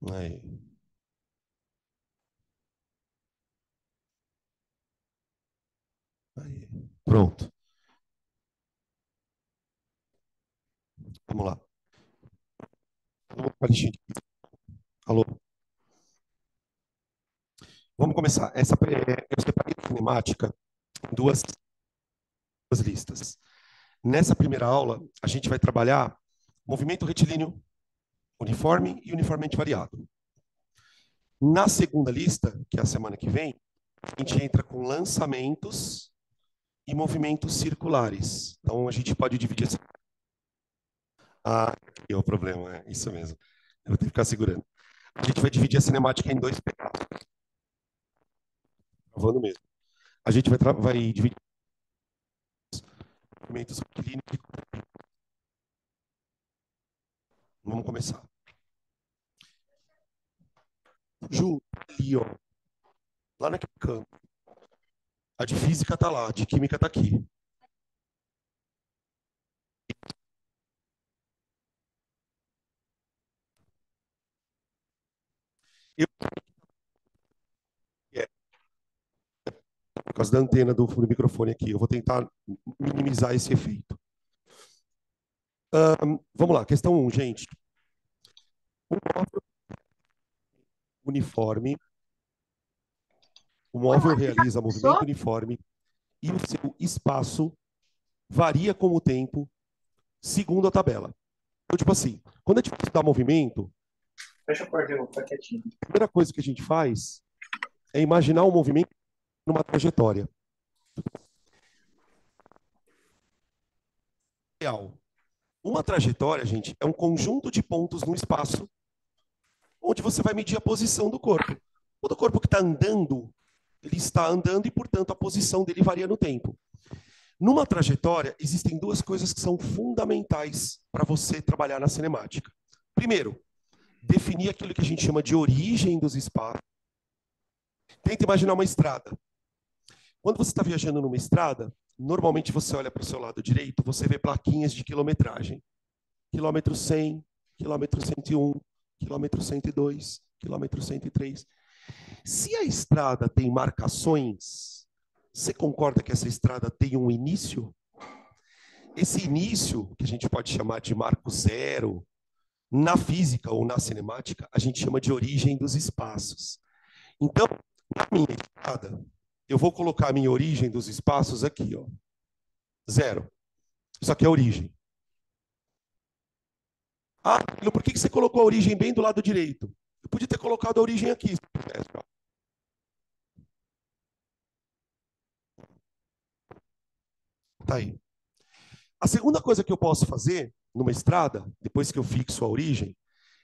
Aí. Aí. Pronto. Vamos lá. Alexandre. Alô. Vamos começar. Eu separei a cinemática em duas listas. Nessa primeira aula, a gente vai trabalhar movimento retilíneo, uniforme e uniformemente variado. Na segunda lista, que é a semana que vem, a gente entra com lançamentos e movimentos circulares. Então, a gente pode dividir essa... Ah, aqui é o problema, é isso mesmo. Eu vou ter que ficar segurando. A gente vai dividir a cinemática em dois pedaços, gravando mesmo. A gente vai dividir movimentos clínicos. Vamos começar. Ju, ali, ó, lá naquele campo. A de física tá lá, a de química tá aqui. Eu, é, por causa da antena do microfone aqui, eu vou tentar minimizar esse efeito. Vamos lá, questão 1, gente. O móvel uniforme, o móvel realiza movimento uniforme e o seu espaço varia com o tempo, segundo a tabela. Então, tipo assim, quando a gente dá movimento, Fecha a porta, eu vou ficar quietinho. a primeira coisa que a gente faz é imaginar o movimento numa trajetória real. Uma trajetória, gente, é um conjunto de pontos no espaço onde você vai medir a posição do corpo. Todo corpo que está andando, ele está andando e, portanto, a posição dele varia no tempo. Numa trajetória, existem duas coisas que são fundamentais para você trabalhar na cinemática. Primeiro, definir aquilo que a gente chama de origem dos espaços. Tenta imaginar uma estrada. Quando você está viajando numa estrada, normalmente você olha para o seu lado direito, você vê plaquinhas de quilometragem. Quilômetro 100, quilômetro 101, quilômetro 102, quilômetro 103. Se a estrada tem marcações, você concorda que essa estrada tem um início? Esse início, que a gente pode chamar de marco zero, na física ou na cinemática, a gente chama de origem dos espaços. Então, na minha estrada, eu vou colocar a minha origem dos espaços aqui, ó. Zero. Isso aqui é a origem. Ah, por que você colocou a origem bem do lado direito? Eu podia ter colocado a origem aqui. Tá aí. A segunda coisa que eu posso fazer numa estrada, depois que eu fixo a origem,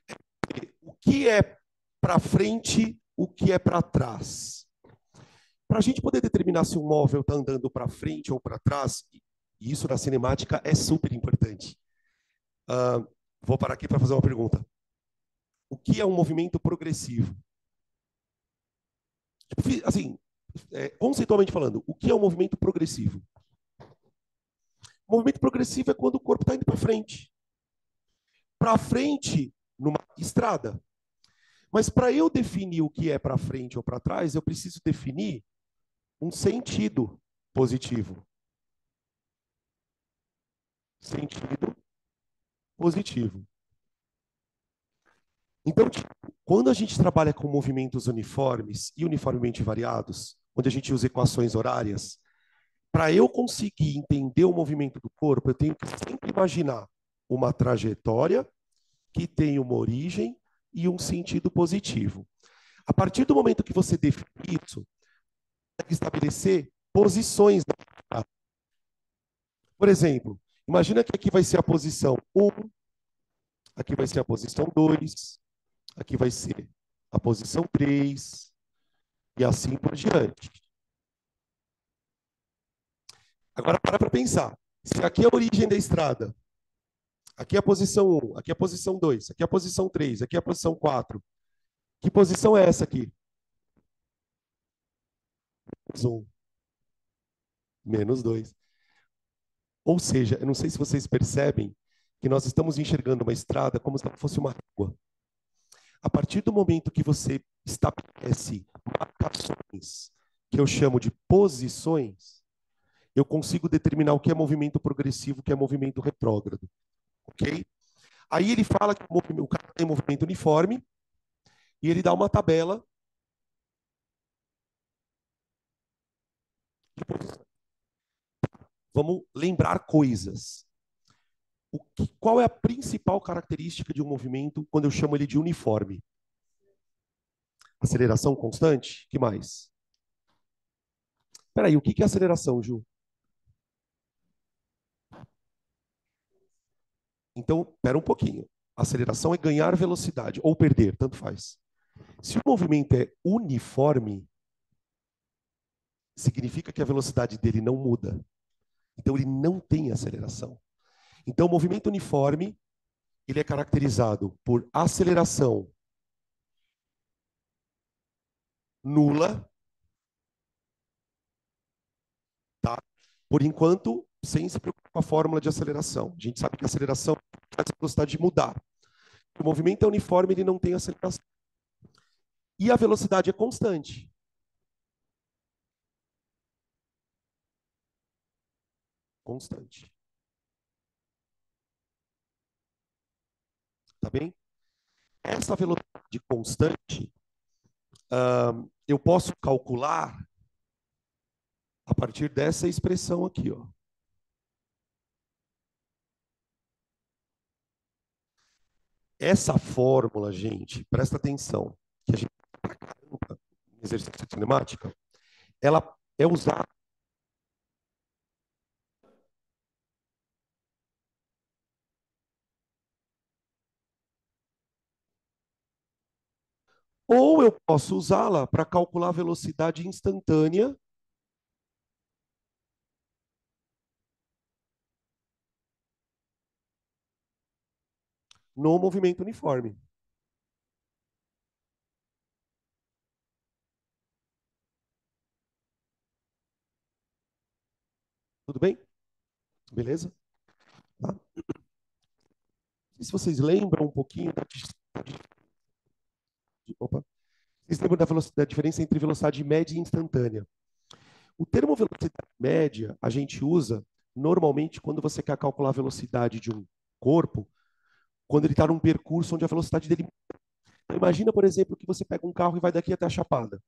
é o que é para frente, o que é para trás. Para a gente poder determinar se um móvel está andando para frente ou para trás, e isso na cinemática é super importante. Uh, vou parar aqui para fazer uma pergunta. O que é um movimento progressivo? Assim, conceitualmente falando, o que é um movimento progressivo? O movimento progressivo é quando o corpo está indo para frente. Para frente, numa estrada. Mas para eu definir o que é para frente ou para trás, eu preciso definir um sentido positivo. Sentido positivo. Então, quando a gente trabalha com movimentos uniformes e uniformemente variados, onde a gente usa equações horárias, para eu conseguir entender o movimento do corpo, eu tenho que sempre imaginar uma trajetória que tem uma origem e um sentido positivo. A partir do momento que você define isso, você tem que estabelecer posições. Por exemplo, imagina que aqui vai ser a posição 1, aqui vai ser a posição 2, aqui vai ser a posição 3 e assim por diante. Agora para pensar. Se aqui é a origem da estrada, aqui é a posição 1, aqui é a posição 2, aqui é a posição 3, aqui é a posição 4. Que posição é essa aqui? Menos 1, menos 2. Ou seja, eu não sei se vocês percebem que nós estamos enxergando uma estrada como se ela fosse uma régua. A partir do momento que você estabelece marcações, que eu chamo de posições, eu consigo determinar o que é movimento progressivo, o que é movimento retrógrado. Ok? Aí ele fala que o cara tem movimento uniforme e ele dá uma tabela de posições. Vamos lembrar coisas. Qual é a principal característica de um movimento quando eu chamo ele de uniforme? Aceleração constante? Que mais? Peraí, o que é aceleração, Ju? Então, pera um pouquinho. Aceleração é ganhar velocidade ou perder, tanto faz. Se o movimento é uniforme, significa que a velocidade dele não muda. Então, ele não tem aceleração. Então, o movimento uniforme, ele é caracterizado por aceleração nula, tá? Por enquanto, sem se preocupar com a fórmula de aceleração. A gente sabe que a aceleração faz a velocidade mudar. O movimento é uniforme, ele não tem aceleração. E a velocidade é constante. Constante. Tá bem? Essa velocidade constante, eu posso calcular a partir dessa expressão aqui, ó. Essa fórmula, gente, presta atenção, que a gente em exercício de cinemática, ela é usada. Ou eu posso usá-la para calcular a velocidade instantânea no movimento uniforme. Tudo bem? Beleza? Tá? E se vocês lembram um pouquinho opa, vocês lembram da diferença entre velocidade média e instantânea? O termo velocidade média a gente usa normalmente quando você quer calcular a velocidade de um corpo, quando ele está num percurso onde a velocidade dele. Então, imagina, por exemplo, que você pega um carro e vai daqui até a Chapada.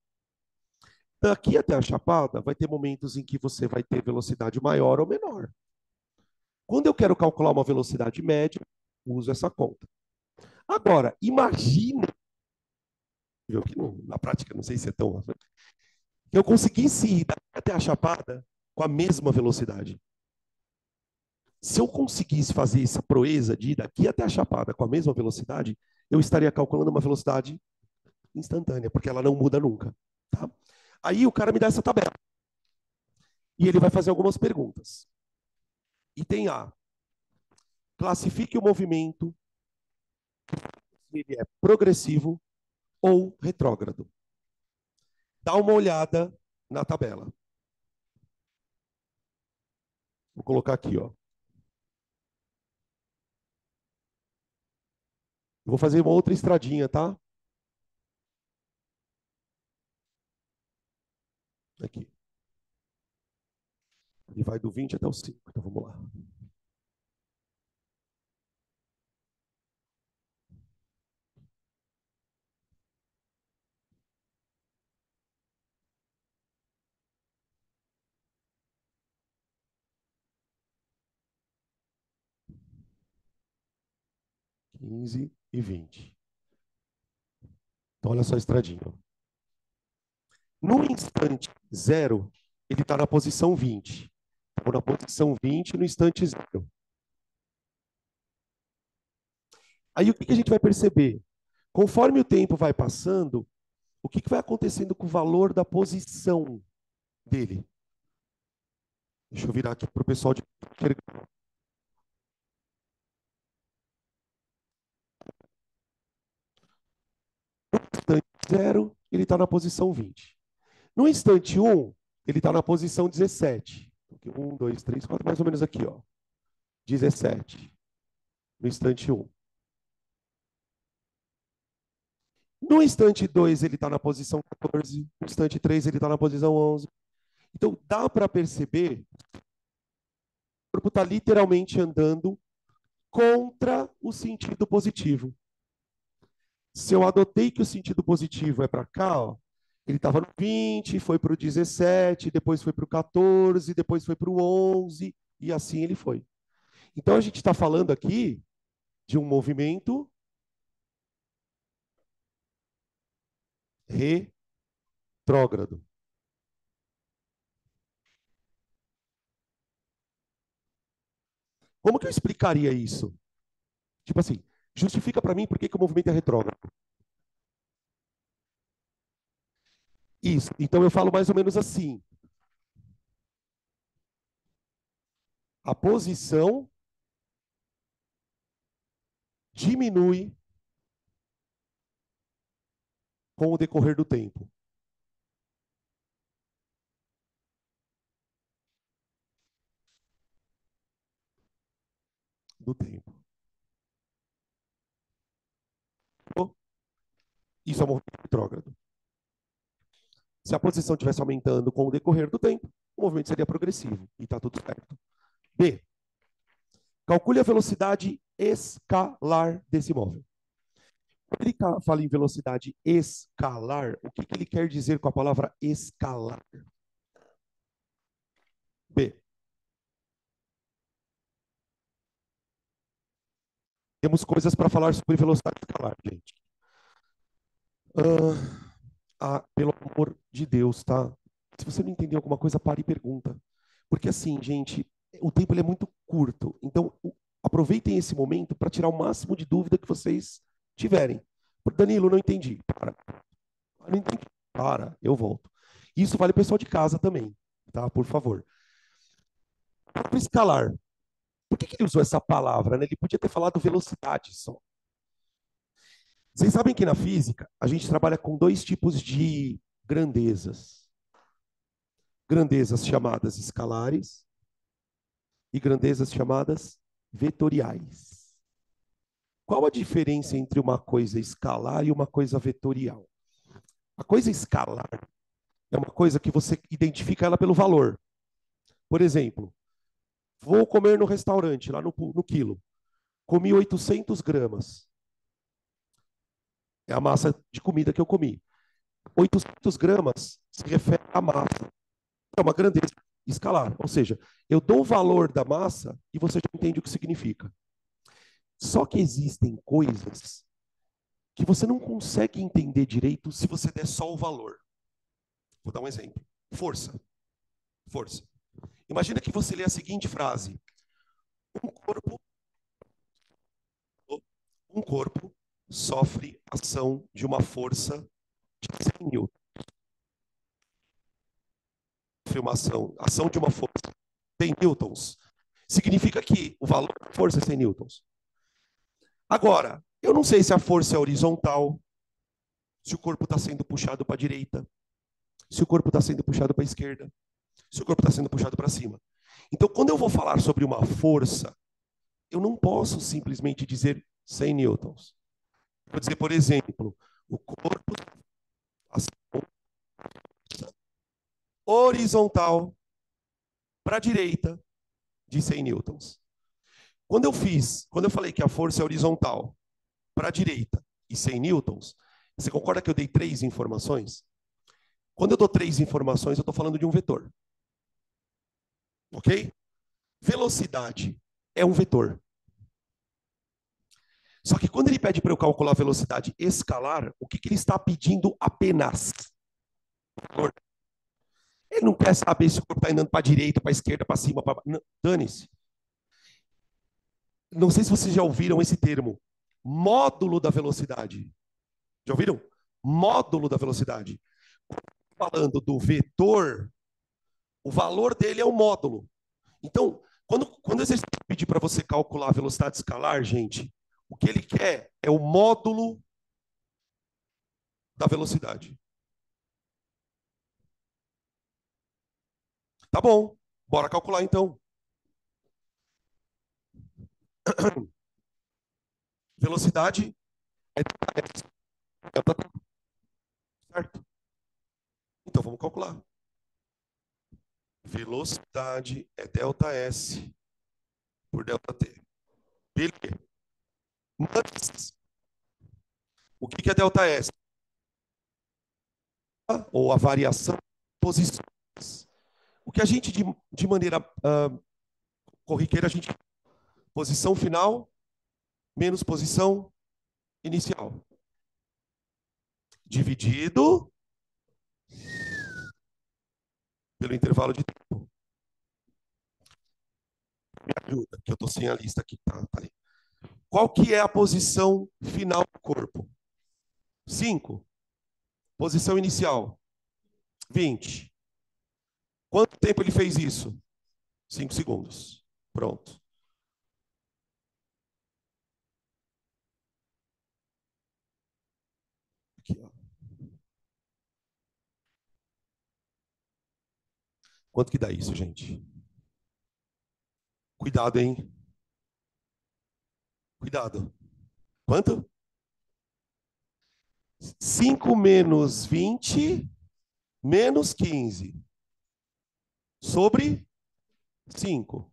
Daqui até a Chapada, vai ter momentos em que você vai ter velocidade maior ou menor. Quando eu quero calcular uma velocidade média, uso essa conta. Agora, imagina, que na prática não sei se é tão, que eu conseguisse ir daqui até a Chapada com a mesma velocidade. Se eu conseguisse fazer essa proeza de ir daqui até a Chapada com a mesma velocidade, eu estaria calculando uma velocidade instantânea, porque ela não muda nunca. Tá? Aí o cara me dá essa tabela. E ele vai fazer algumas perguntas. Item A. Classifique o movimento se ele é progressivo ou retrógrado. Dá uma olhada na tabela. Vou colocar aqui, ó. Eu vou fazer uma outra estradinha, tá? Aqui. Ele vai do 20 até o 5. Então vamos lá. (15 e 20). Então olha só a estradinha. No instante zero, ele está na posição 20. Ou na posição 20 no instante zero. Aí o que a gente vai perceber? Conforme o tempo vai passando, o que vai acontecendo com o valor da posição dele? Deixa eu virar aqui para o pessoal de. No instante zero, ele está na posição 20. No instante 1, ele está na posição 17. 1, 2, 3, 4, mais ou menos aqui, ó. 17. No instante 1. No instante 2 ele está na posição 14. No instante 3 ele está na posição 11. Então, dá para perceber que o corpo está literalmente andando contra o sentido positivo. Se eu adotei que o sentido positivo é para cá, ó, ele estava no 20, foi para o 17, depois foi para o 14, depois foi para o 11, e assim ele foi. Então, a gente está falando aqui de um movimento retrógrado. Como que eu explicaria isso? Tipo assim, justifica para mim por que o movimento é retrógrado. Isso. Então eu falo mais ou menos assim. A posição diminui com o decorrer do tempo. Do tempo. Isso é um movimento retrógrado. Se a posição estivesse aumentando com o decorrer do tempo, o movimento seria progressivo. E está tudo certo. B. Calcule a velocidade escalar desse móvel. Quando ele fala em velocidade escalar, o que ele quer dizer com a palavra escalar? B. Temos coisas para falar sobre velocidade escalar, gente. Pelo amor de Deus, tá? Se você não entendeu alguma coisa, pare e pergunta. Porque assim, gente, o tempo ele é muito curto. Então, aproveitem esse momento para tirar o máximo de dúvida que vocês tiverem. Danilo, não entendi. Para. Não entendi. Para, eu volto. Isso vale pessoal de casa também, tá? Por favor. Para escalar. Por que ele usou essa palavra, né? Ele podia ter falado velocidade só. Vocês sabem que na física a gente trabalha com dois tipos de grandezas. Grandezas chamadas escalares e grandezas chamadas vetoriais. Qual a diferença entre uma coisa escalar e uma coisa vetorial? A coisa escalar é uma coisa que você identifica ela pelo valor. Por exemplo, vou comer no restaurante, lá no quilo. Comi 800 gramas. É a massa de comida que eu comi. 800 gramas se refere à massa. É uma grandeza escalar. Ou seja, eu dou o valor da massa e você já entende o que significa. Só que existem coisas que você não consegue entender direito se você der só o valor. Vou dar um exemplo. Força. Força. Imagina que você lê a seguinte frase. Um corpo, um corpo sofre ação de uma força de 100 newtons. Sofre uma ação de uma força de 100 newtons. Significa que o valor da força é 100 newtons. Agora, eu não sei se a força é horizontal, se o corpo está sendo puxado para a direita, se o corpo está sendo puxado para a esquerda, se o corpo está sendo puxado para cima. Então, quando eu vou falar sobre uma força, eu não posso simplesmente dizer 100 newtons. Vou dizer, por exemplo, o corpo horizontal para a direita de 100 newtons. Quando eu falei que a força é horizontal para a direita e 100 newtons, você concorda que eu dei 3 informações? Quando eu dou 3 informações, eu estou falando de um vetor. Ok? Velocidade é um vetor. Só que quando ele pede para eu calcular a velocidade escalar, o que ele está pedindo apenas? Ele não quer saber se o corpo está andando para a direita, para a esquerda, para cima, para... Dane-se. Não sei se vocês já ouviram esse termo. Módulo da velocidade. Já ouviram? Módulo da velocidade. Falando do vetor, o valor dele é o módulo. Então, quando eu pedir para você calcular a velocidade escalar, gente, o que ele quer é o módulo da velocidade. Tá bom, bora calcular então. Velocidade é vamos calcular. Velocidade é ΔS por ΔT. Beleza. Mas, o que é ΔS? Ou a variação de posições. O que a gente, de maneira corriqueira, a gente... Posição final menos posição inicial. Dividido pelo intervalo de tempo. Me ajuda, que eu estou sem a lista aqui. Tá aí. Qual que é a posição final do corpo? 5. Posição inicial? 20. Quanto tempo ele fez isso? 5 segundos. Pronto. Aqui, ó. Quanto que dá isso, gente? Cuidado, hein? Cuidado. Quanto? 5 menos 20 menos 15 sobre 5.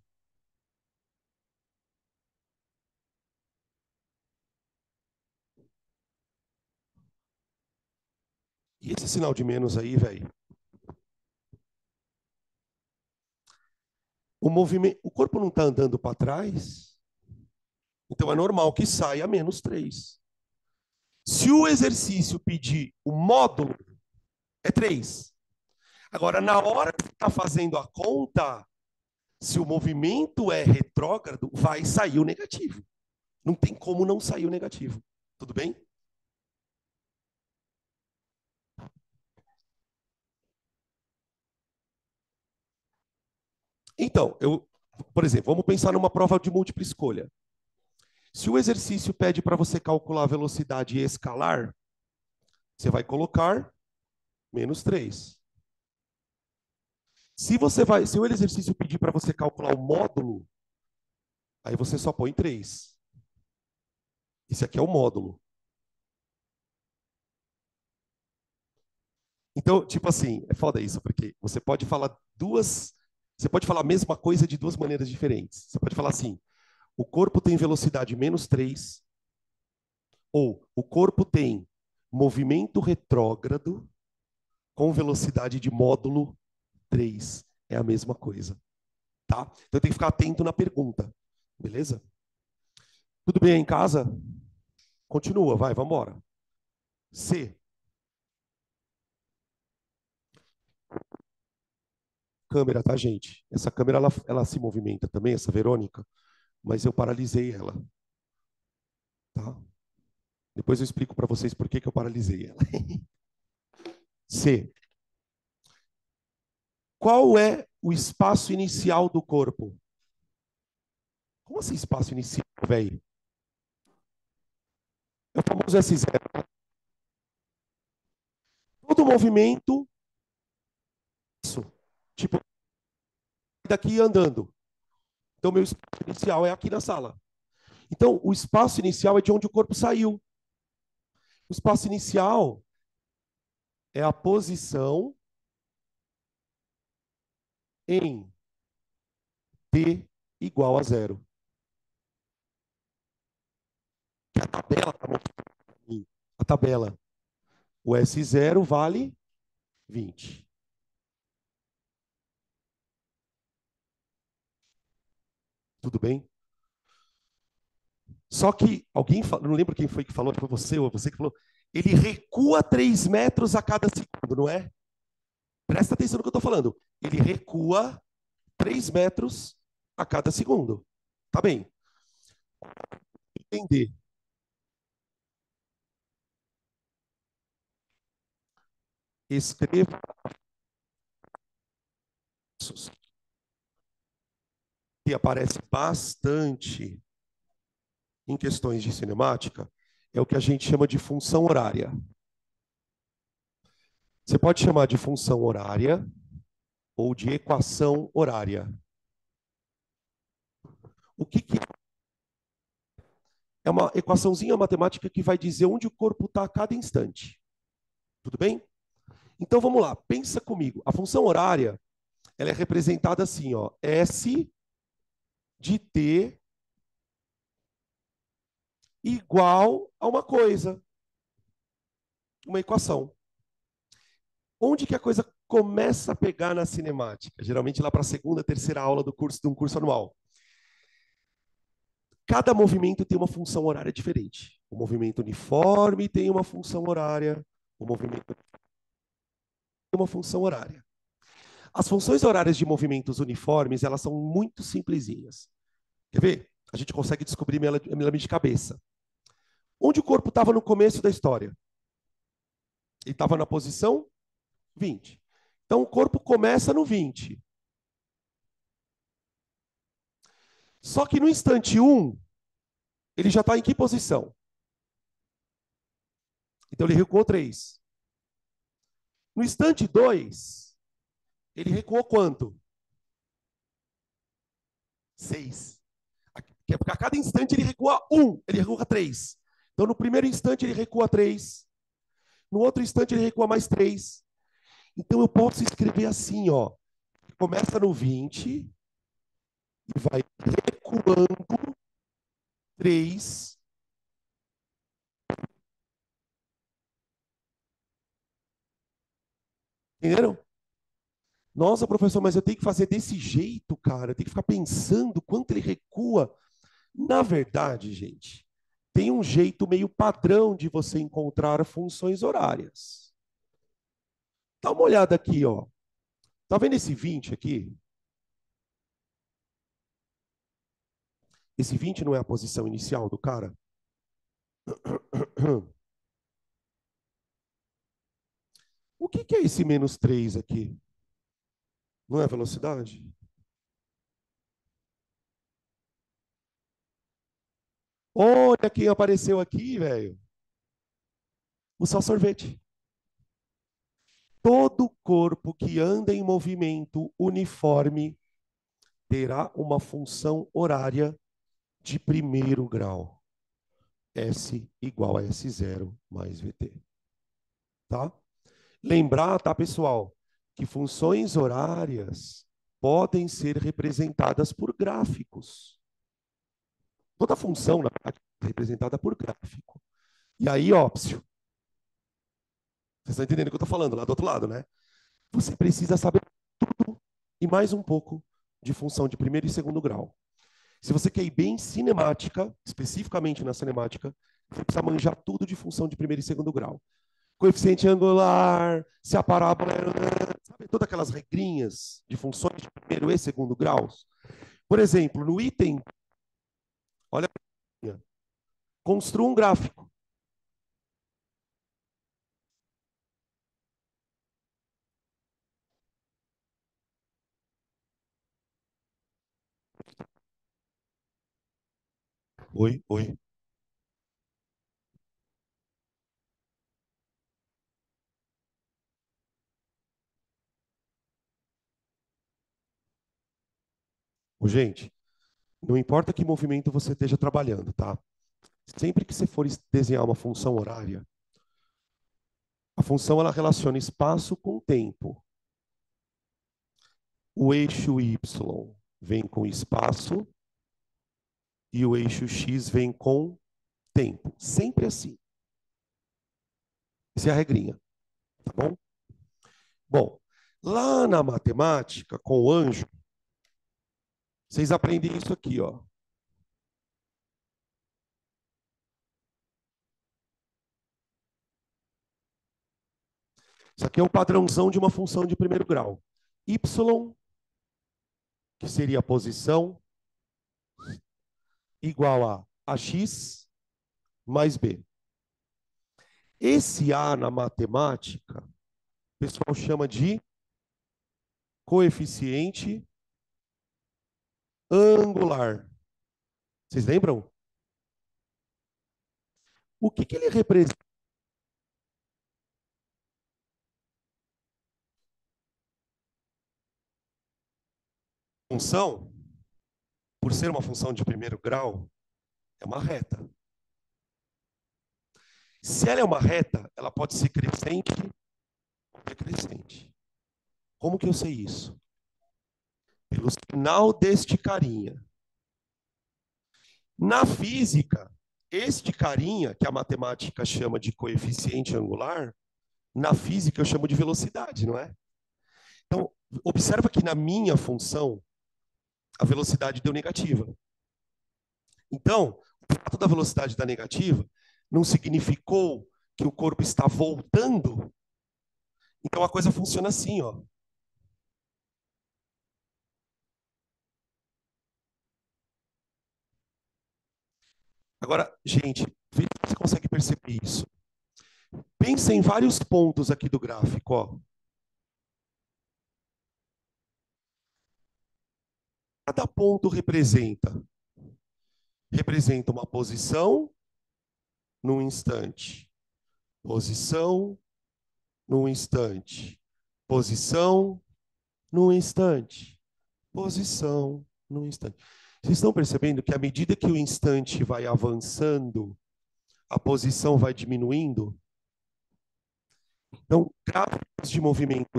E esse sinal de menos aí, velho? O corpo não está andando para trás, então é normal que saia menos 3. Se o exercício pedir o módulo, é 3. Agora, na hora que está fazendo a conta, se o movimento é retrógrado, vai sair o negativo. Não tem como não sair o negativo. Tudo bem? Então, por exemplo, vamos pensar numa prova de múltipla escolha. Se o exercício pede para você calcular a velocidade escalar, você vai colocar menos 3. Se o exercício pedir para você calcular o módulo, aí você só põe 3. Esse aqui é o módulo. Então, tipo assim, é foda isso, porque você pode falar a mesma coisa de duas maneiras diferentes. Você pode falar assim: o corpo tem velocidade menos 3, ou o corpo tem movimento retrógrado com velocidade de módulo 3. É a mesma coisa, tá? Então tem que ficar atento na pergunta, beleza? Tudo bem aí em casa? Continua, vai, vamos embora. C. Câmera, tá, gente? Essa câmera, ela se movimenta também, essa Verônica, mas eu paralisei ela, tá? Depois eu explico para vocês por que eu paralisei ela. C. Qual é o espaço inicial do corpo? Como assim espaço inicial, velho? É o famoso S0. Todo movimento, isso, tipo, daqui andando. Então, meu espaço inicial é aqui na sala. Então, o espaço inicial é de onde o corpo saiu. O espaço inicial é a posição em t igual a 0. Que a tabela está mostrando. A tabela. O S0 vale 20. Tudo bem? Só que alguém, não lembro quem foi que falou, foi você ou você que falou, ele recua 3 metros a cada segundo, não é? Presta atenção no que eu estou falando. Ele recua 3 metros a cada segundo. Tá bem. Entender. Escreva que aparece bastante em questões de cinemática é o que a gente chama de função horária. Você pode chamar de função horária ou de equação horária. O que é uma equaçãozinha matemática que vai dizer onde o corpo está a cada instante. Tudo bem? Então vamos lá, pensa comigo. A função horária, ela é representada assim, ó, S de T igual a uma coisa, uma equação. Onde que a coisa começa a pegar na cinemática? Geralmente lá para a segunda, terceira aula do curso, de um curso anual. Cada movimento tem uma função horária diferente. O movimento uniforme tem uma função horária, o movimento tem uma função horária. As funções horárias de movimentos uniformes, elas são muito simplesinhas. Quer ver? A gente consegue descobrir ela de cabeça. Onde o corpo estava no começo da história? Ele estava na posição 20. Então o corpo começa no 20. Só que no instante 1, ele já está em que posição? Então ele recuou 3. No instante 2, ele recuou quanto? 6. Porque a cada instante ele recua 1, ele recua 3. Então no primeiro instante ele recua 3. No outro instante ele recua mais 3. Então eu posso escrever assim, ó. Começa no 20 e vai recuando 3. Entenderam? Nossa, professor, mas eu tenho que fazer desse jeito, cara. Eu tenho que ficar pensando quanto ele recua. Na verdade, gente, tem um jeito meio padrão de você encontrar funções horárias. Dá uma olhada aqui, ó. Tá vendo esse 20 aqui? Esse 20 não é a posição inicial do cara? O que que é esse menos 3 aqui? Não é velocidade? Olha quem apareceu aqui, velho. O sal sorvete. Todo corpo que anda em movimento uniforme terá uma função horária de primeiro grau. S igual a S0 mais VT. Tá? Lembrar, tá, pessoal, que funções horárias podem ser representadas por gráficos. Toda função, na verdade, é representada por gráfico. E aí, óbvio, vocês estão entendendo o que eu estou falando lá do outro lado, né? Você precisa saber tudo e mais um pouco de função de primeiro e segundo grau. Se você quer ir bem em cinemática, especificamente na cinemática, você precisa manjar tudo de função de primeiro e segundo grau. Coeficiente angular, se a parábola é... Sabe, todas aquelas regrinhas de funções de primeiro e segundo graus. Por exemplo, no item, olha, construa um gráfico. Oi, oi. Gente, não importa que movimento você esteja trabalhando, tá? Sempre que você for desenhar uma função horária, a função ela relaciona espaço com tempo. O eixo Y vem com espaço e o eixo X vem com tempo. Sempre assim. Essa é a regrinha, tá bom? Bom, lá na matemática, com o anjo, vocês aprendem isso aqui, ó. Isso aqui é um padrãozão de uma função de primeiro grau. Y, que seria a posição, igual a AX mais B. Esse A na matemática, o pessoal chama de coeficiente angular. Vocês lembram? O que que ele representa? Função, por ser uma função de primeiro grau, é uma reta. Se ela é uma reta, ela pode ser crescente decrescente. Como que eu sei isso? Pelo sinal deste carinha. Na física, este carinha, que a matemática chama de coeficiente angular, na física eu chamo de velocidade, não é? Então, observa que na minha função, a velocidade deu negativa. Então, o fato da velocidade dar negativa não significou que o corpo está voltando. Então, a coisa funciona assim, ó. Agora, gente, vê se você consegue perceber isso. Pensa em vários pontos aqui do gráfico, ó. Cada ponto representa uma posição num instante, posição num instante, posição num instante, posição num instante. Vocês estão percebendo que à medida que o instante vai avançando, a posição vai diminuindo? Então, gráficos de movimento,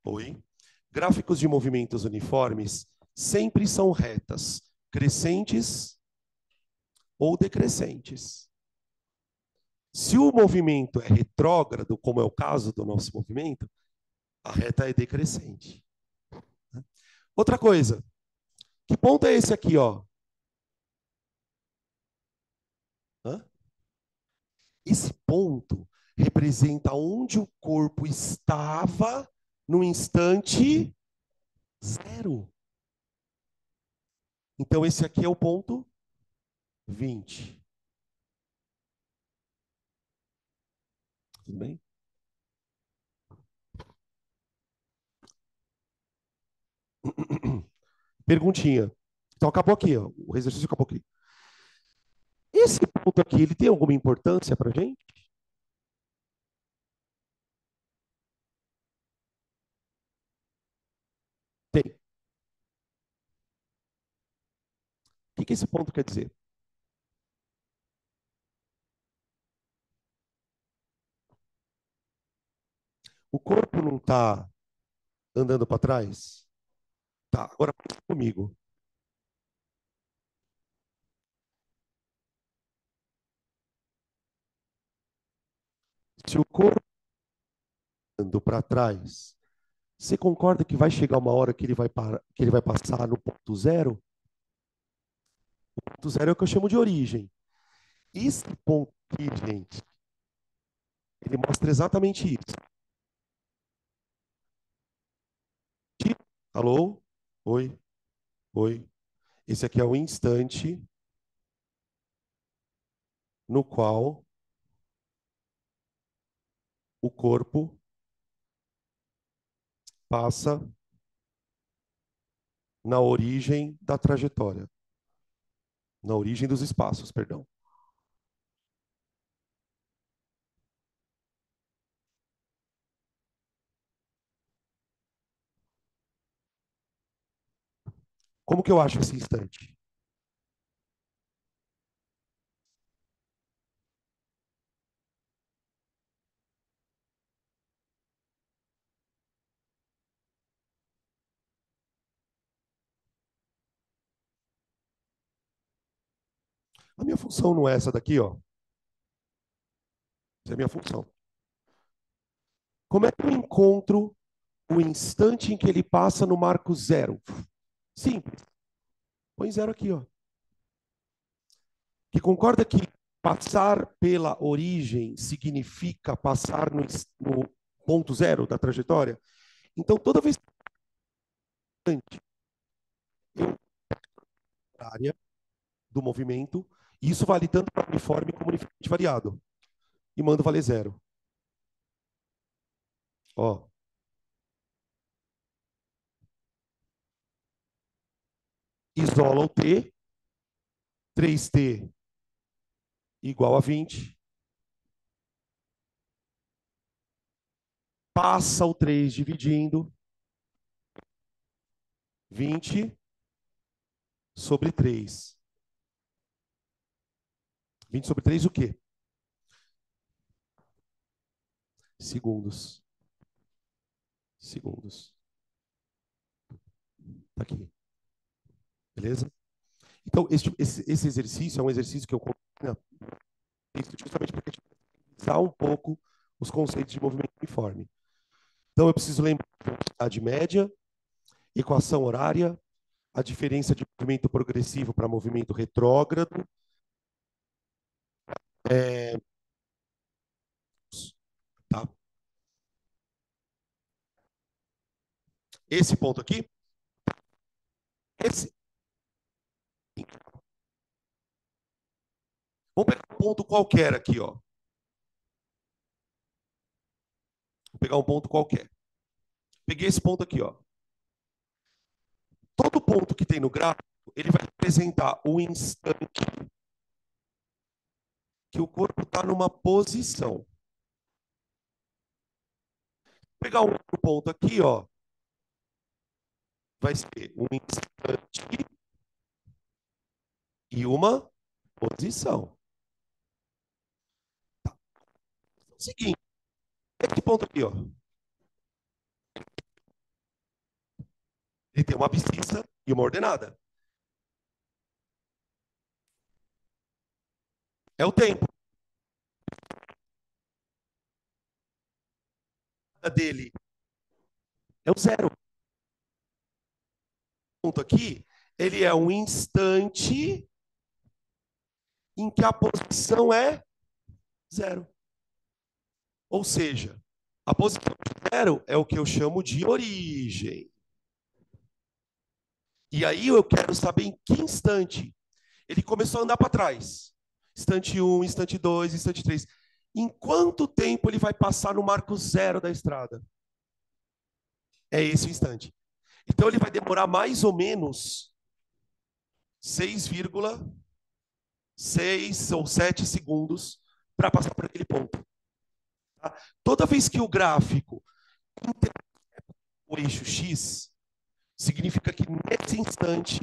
oi, gráficos de movimentos uniformes sempre são retas, crescentes ou decrescentes. Se o movimento é retrógrado, como é o caso do nosso movimento, a reta é decrescente. Outra coisa, que ponto é esse aqui, ó? Hã? Esse ponto representa onde o corpo estava no instante zero. Então, esse aqui é o ponto 20. Tudo bem? Perguntinha. Então, acabou aqui, ó. O exercício acabou aqui. Esse ponto aqui, ele tem alguma importância para a gente? Tem. O que esse ponto quer dizer? O corpo não está andando para trás? Tá, agora pensa comigo. Se o corpo tá andando para trás, você concorda que vai chegar uma hora que ele vai, que ele vai passar no ponto zero? O ponto zero é o que eu chamo de origem. Esse ponto aqui, gente, ele mostra exatamente isso. Alô? Oi? Oi? Esse aqui é o instante no qual o corpo passa na origem da trajetória. Na origem dos espaços, perdão. Como que eu acho esse instante? A minha função não é essa daqui, ó. Essa é a minha função. Como é que eu encontro o instante em que ele passa no marco zero? Simples. Põe zero aqui, ó. Que concorda que passar pela origem significa passar no ponto zero da trajetória? Então, toda vez que eu área do movimento, e isso vale tanto para uniforme como uniforme variado, e mando valer zero. Ó, isola o T, 3T igual a 20, passa o 3 dividindo, 20 sobre 3. 20 sobre 3 o quê? segundos. Segundos. Tá aqui. Beleza? Então, esse exercício é um exercício que eu coloco justamente para utilizar um pouco os conceitos de movimento uniforme. Então, eu preciso lembrar a velocidade média, equação horária, a diferença de movimento progressivo para movimento retrógrado. Tá? Esse ponto aqui, esse, vamos pegar um ponto qualquer aqui, ó. Vou pegar um ponto qualquer. Peguei esse ponto aqui, ó. Todo ponto que tem no gráfico, ele vai representar o instante que o corpo está numa posição. Vou pegar um outro ponto aqui, ó. Vai ser um instante e uma posição. Tá. É o seguinte, esse ponto aqui, ó. Ele tem uma abscissa e uma ordenada. É o tempo dele. É o zero. O ponto aqui, ele é um instante em que a posição é zero. Ou seja, a posição zero é o que eu chamo de origem. E aí eu quero saber em que instante ele começou a andar para trás. Instante 1, instante 2, instante 3. Em quanto tempo ele vai passar no marco zero da estrada? É esse o instante. Então ele vai demorar mais ou menos 6,6 ou 7 segundos para passar por aquele ponto. Tá? Toda vez que o gráfico o eixo X, significa que nesse instante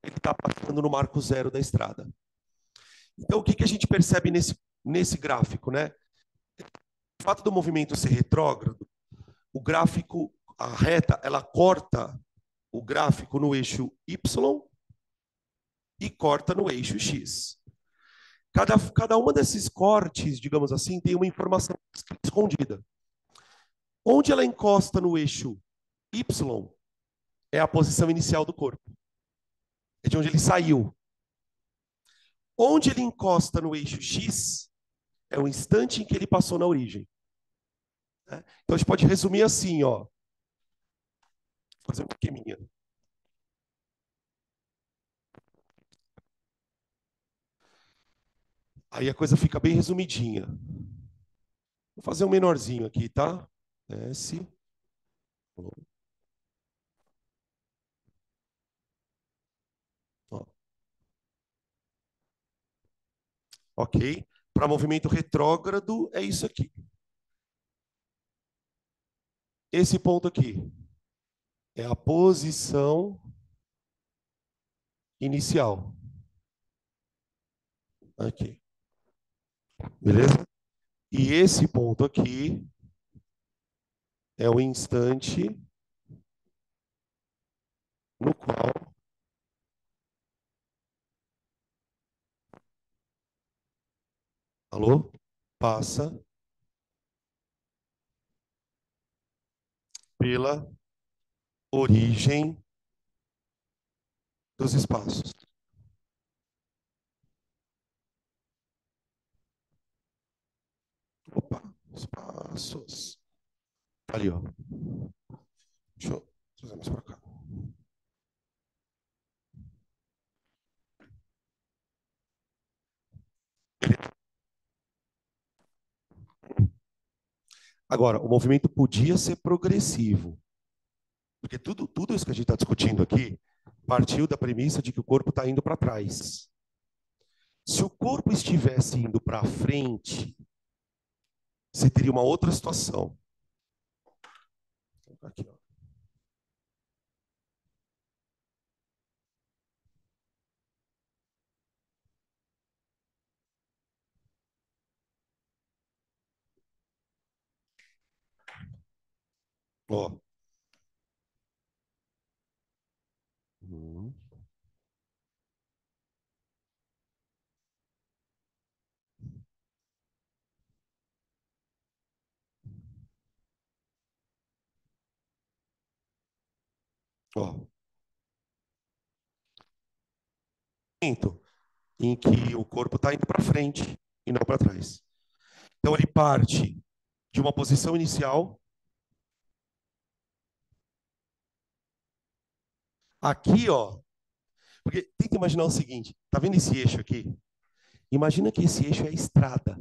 ele está passando no marco zero da estrada. Então, o que, que a gente percebe nesse gráfico, né? O fato do movimento ser retrógrado, o gráfico, a reta, ela corta o gráfico no eixo Y e corta no eixo X. Cada uma desses cortes, digamos assim, tem uma informação escondida. Onde ela encosta no eixo Y é a posição inicial do corpo. É de onde ele saiu. Onde ele encosta no eixo X é o instante em que ele passou na origem. Né? Então a gente pode resumir assim, ó. Vou fazer um esqueminha. Aí a coisa fica bem resumidinha. Vou fazer um menorzinho aqui, tá? S. Ó. Ok. Para movimento retrógrado é isso aqui. Esse ponto aqui é a posição inicial. Aqui. Beleza? E esse ponto aqui é o instante no qual alô? Passa pela origem dos espaços. Opa, espaços. Ali, ó. Deixa eu trazer mais para cá. Agora, o movimento podia ser progressivo, porque tudo isso que a gente está discutindo aqui partiu da premissa de que o corpo está indo para trás. Se o corpo estivesse indo para frente, você teria uma outra situação. Aqui, ó. Ó. Uhum. Ó. Momento em que o corpo está indo para frente e não para trás. Então ele parte de uma posição inicial. Aqui, ó. Porque tenta imaginar o seguinte: tá vendo esse eixo aqui? Imagina que esse eixo é a estrada.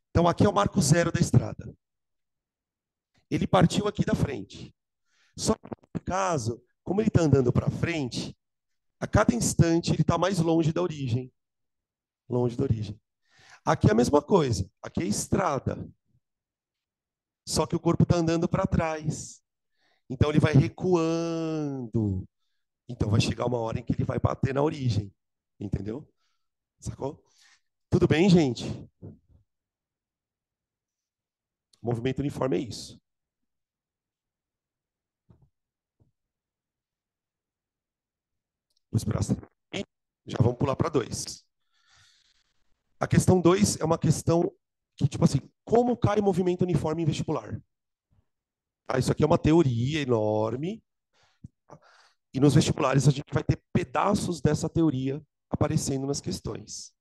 Então aqui é o marco zero da estrada. Ele partiu aqui da frente. Só que no caso, como ele está andando para frente, a cada instante ele está mais longe da origem. Longe da origem. Aqui é a mesma coisa. Aqui é estrada. Só que o corpo está andando para trás. Então ele vai recuando. Então vai chegar uma hora em que ele vai bater na origem. Entendeu? Sacou? Tudo bem, gente? Movimento uniforme é isso. Vou esperar. Já vamos pular para 2. A questão 2 é uma questão que, tipo assim, como cai movimento uniforme em vestibular? Ah, isso aqui é uma teoria enorme. E nos vestibulares a gente vai ter pedaços dessa teoria aparecendo nas questões.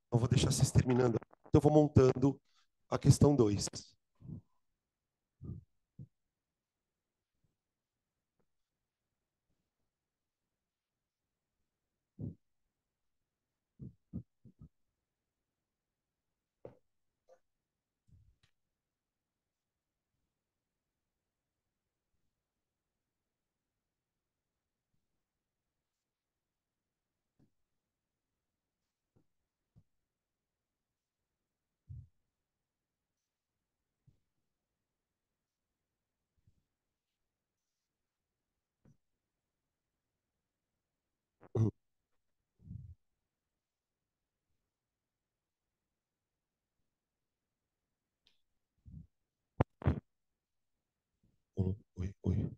Então, vou deixar vocês terminando. Então, eu vou montando a questão 2. Oi, oi.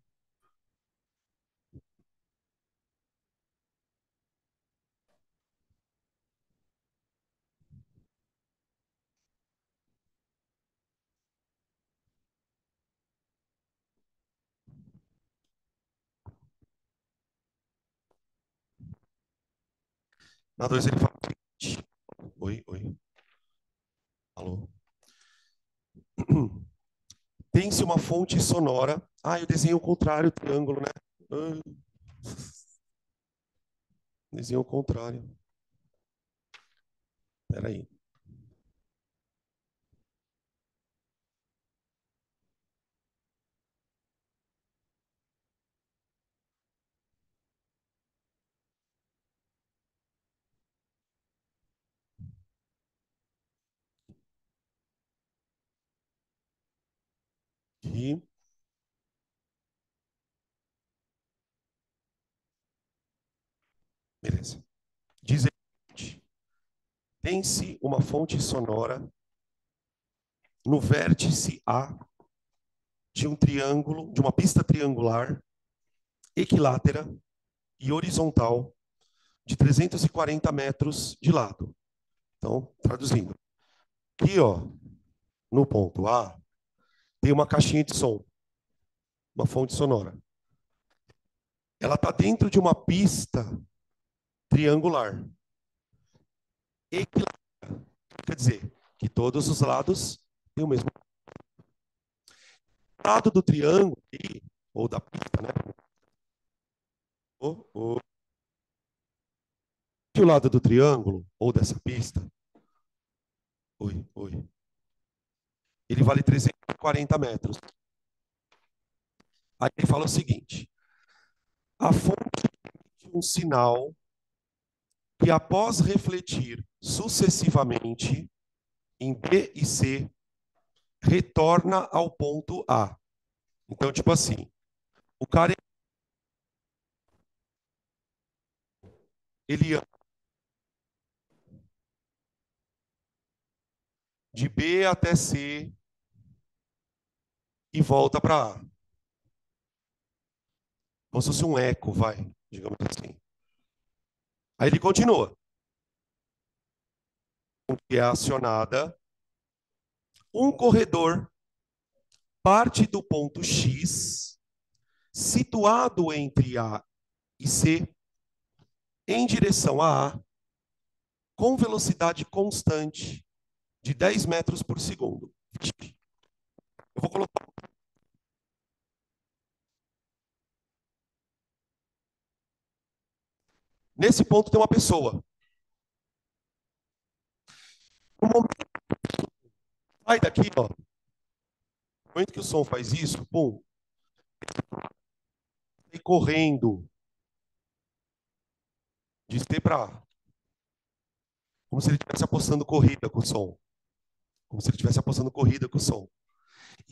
Na 2 ele fala o seguinte. Oi, oi. Alô? Tem-se uma fonte sonora. Ah, eu desenho o contrário, triângulo, né? Ah, desenho o contrário. Peraí. Aqui. Beleza. Diz aí. Tem-se uma fonte sonora no vértice A de um triângulo, de uma pista triangular, equilátera e horizontal de 340 metros de lado. Então, traduzindo. Aqui, ó, no ponto A, tem uma caixinha de som, uma fonte sonora. Ela está dentro de uma pista triangular. Equilátera. Quer dizer, que todos os lados têm o mesmo lado do triângulo, ou da pista, né? O lado do triângulo, ou dessa pista, oi, oi, ele vale 340 metros. Aí ele fala o seguinte: a fonte de um sinal que, após refletir sucessivamente em B e C, retorna ao ponto A. Então, tipo assim, o cara ele anda de B até C e volta para... Como se fosse um eco, vai, digamos assim. Aí ele continua. Que é acionada um corredor parte do ponto X, situado entre A e C, em direção a A, com velocidade constante de 10 metros por segundo. Eu vou colocar. Nesse ponto tem uma pessoa. No momento, sai daqui, ó. No momento que o som faz isso, pum, e correndo de C para A. Como se ele estivesse apostando corrida com o som. Como se ele estivesse apostando corrida com o som.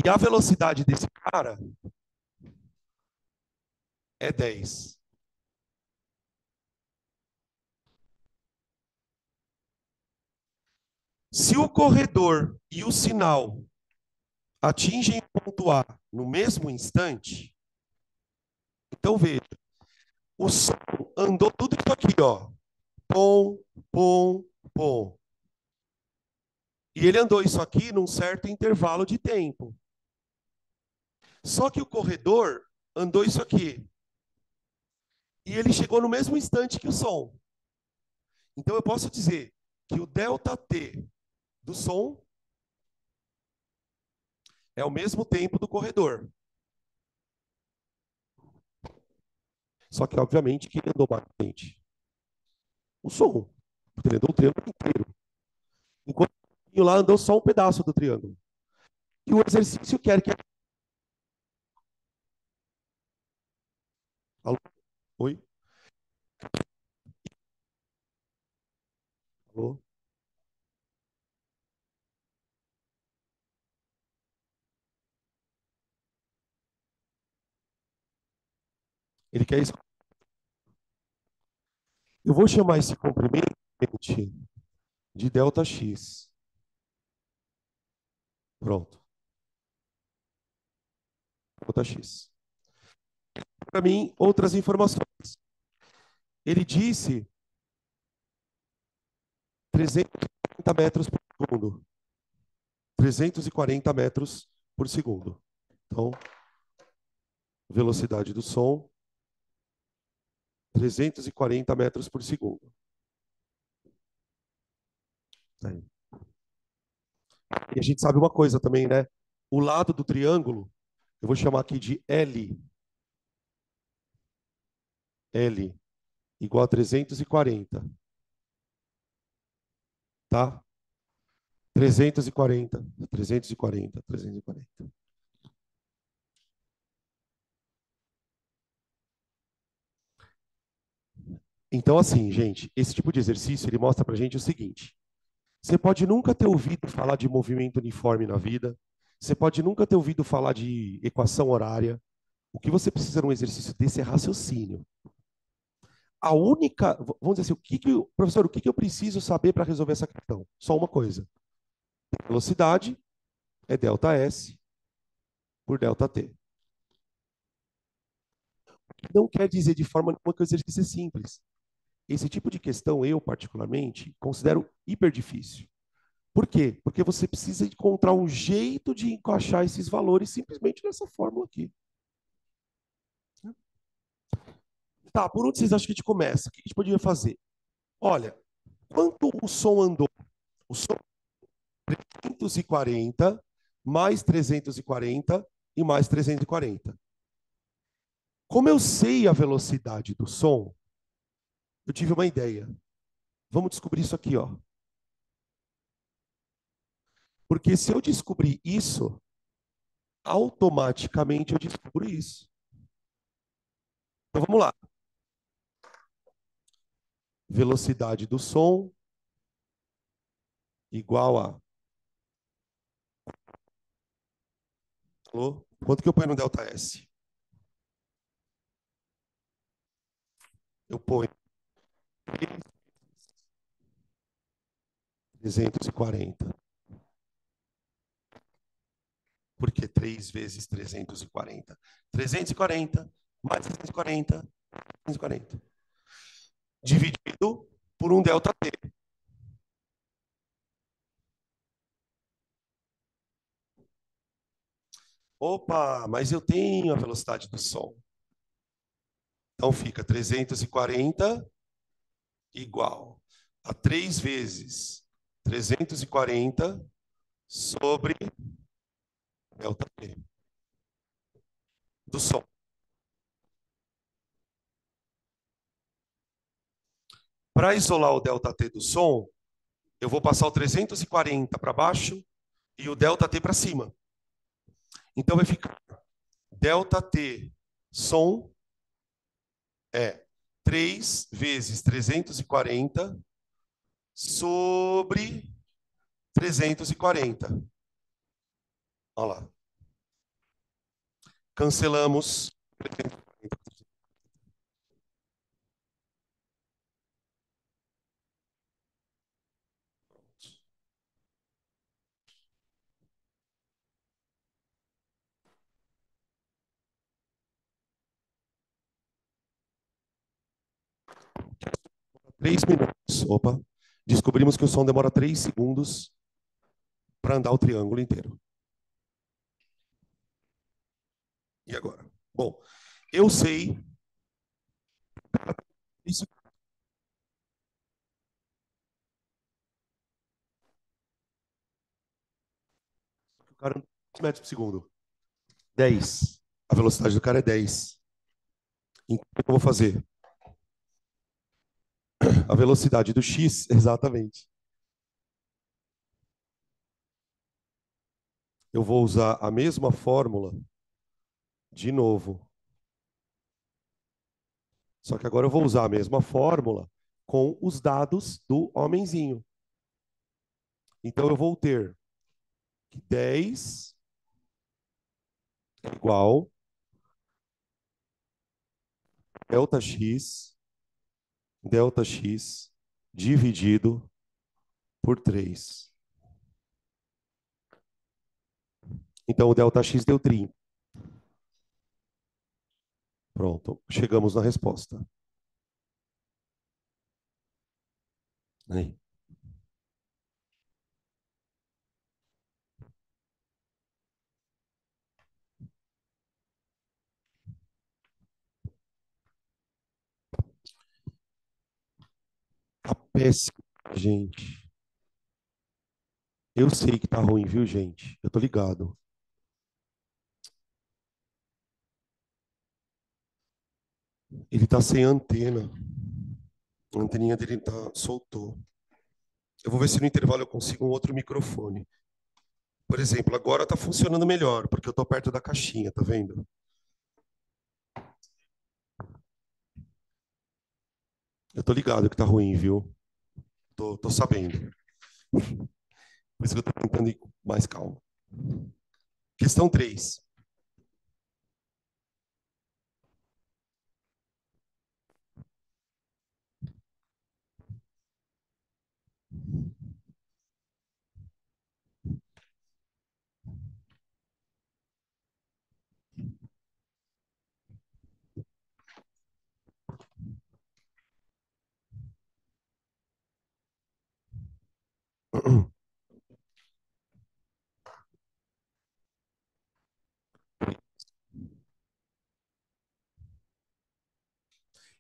E a velocidade desse cara é 10. Se o corredor e o sinal atingem o ponto A no mesmo instante, então veja, o som andou tudo isso aqui, ó. Pom, pom, pom. E ele andou isso aqui num certo intervalo de tempo. Só que o corredor andou isso aqui. E ele chegou no mesmo instante que o som. Então eu posso dizer que o delta T do som é o mesmo tempo do corredor. Só que, obviamente, que ele andou mais frente. O som. Porque ele andou o triângulo inteiro. Enquanto o lá andou só um pedaço do triângulo. E o exercício quer que... Alô? Oi? Alô? Ele quer isso. Eu vou chamar esse comprimento, gente, de delta x. Pronto. Delta x. Para mim, outras informações. Ele disse 340 metros por segundo. 340 metros por segundo. Então, velocidade do som, 340 metros por segundo. E a gente sabe uma coisa também, né? O lado do triângulo, eu vou chamar aqui de L. L igual a 340. Tá? 340, 340, 340. Então, assim, gente, esse tipo de exercício, ele mostra pra gente o seguinte. Você pode nunca ter ouvido falar de movimento uniforme na vida. Você pode nunca ter ouvido falar de equação horária. O que você precisa num exercício desse é raciocínio. A única, vamos dizer assim, professor, o que eu preciso saber para resolver essa questão? Só uma coisa. Velocidade é delta S por delta T. Não quer dizer de forma nenhuma que o exercício é simples. Esse tipo de questão, eu particularmente, considero hiper difícil. Por quê? Porque você precisa encontrar um jeito de encaixar esses valores simplesmente nessa fórmula aqui. Tá, por onde vocês acham que a gente começa? O que a gente poderia fazer? Olha, quanto o som andou? O som 340 mais 340 e mais 340. Como eu sei a velocidade do som, eu tive uma ideia. Vamos descobrir isso aqui, ó. Porque se eu descobrir isso, automaticamente eu descubro isso. Então vamos lá. Velocidade do som igual a... Alô? Quanto que eu ponho no delta S? Eu ponho 340 Porque 3 vezes 340. 340 mais 340, 340. Dividido por um ΔT. Opa, mas eu tenho a velocidade do som. Então fica 340 igual a 3 vezes 340 sobre ΔT do som. Para isolar o ΔT do som, eu vou passar o 340 para baixo e o ΔT para cima. Então vai ficar ΔT som é 3 vezes 340 sobre 340. Olha lá. Cancelamos 3 minutos. Opa. Descobrimos que o som demora 3 segundos para andar o triângulo inteiro. E agora? Bom, eu sei. Isso. O cara anda 10 metros por segundo. 10. A velocidade do cara é 10. Então, o que eu vou fazer? A velocidade do x, exatamente. Eu vou usar a mesma fórmula de novo. Só que agora eu vou usar a mesma fórmula com os dados do homenzinho. Então eu vou ter que 10 é igual ΔX dividido por 3. Então o ΔX deu 30. Pronto, chegamos na resposta. Aí. Tá péssimo, gente. Eu sei que tá ruim, viu, gente? Eu tô ligado. Ele tá sem antena. A anteninha dele soltou. Eu vou ver se no intervalo eu consigo um outro microfone. Por exemplo, agora tá funcionando melhor, porque eu tô perto da caixinha, tá vendo? Eu tô ligado que tá ruim, viu? Tô sabendo. Por isso que eu tô tentando ir com mais calma. Questão 3.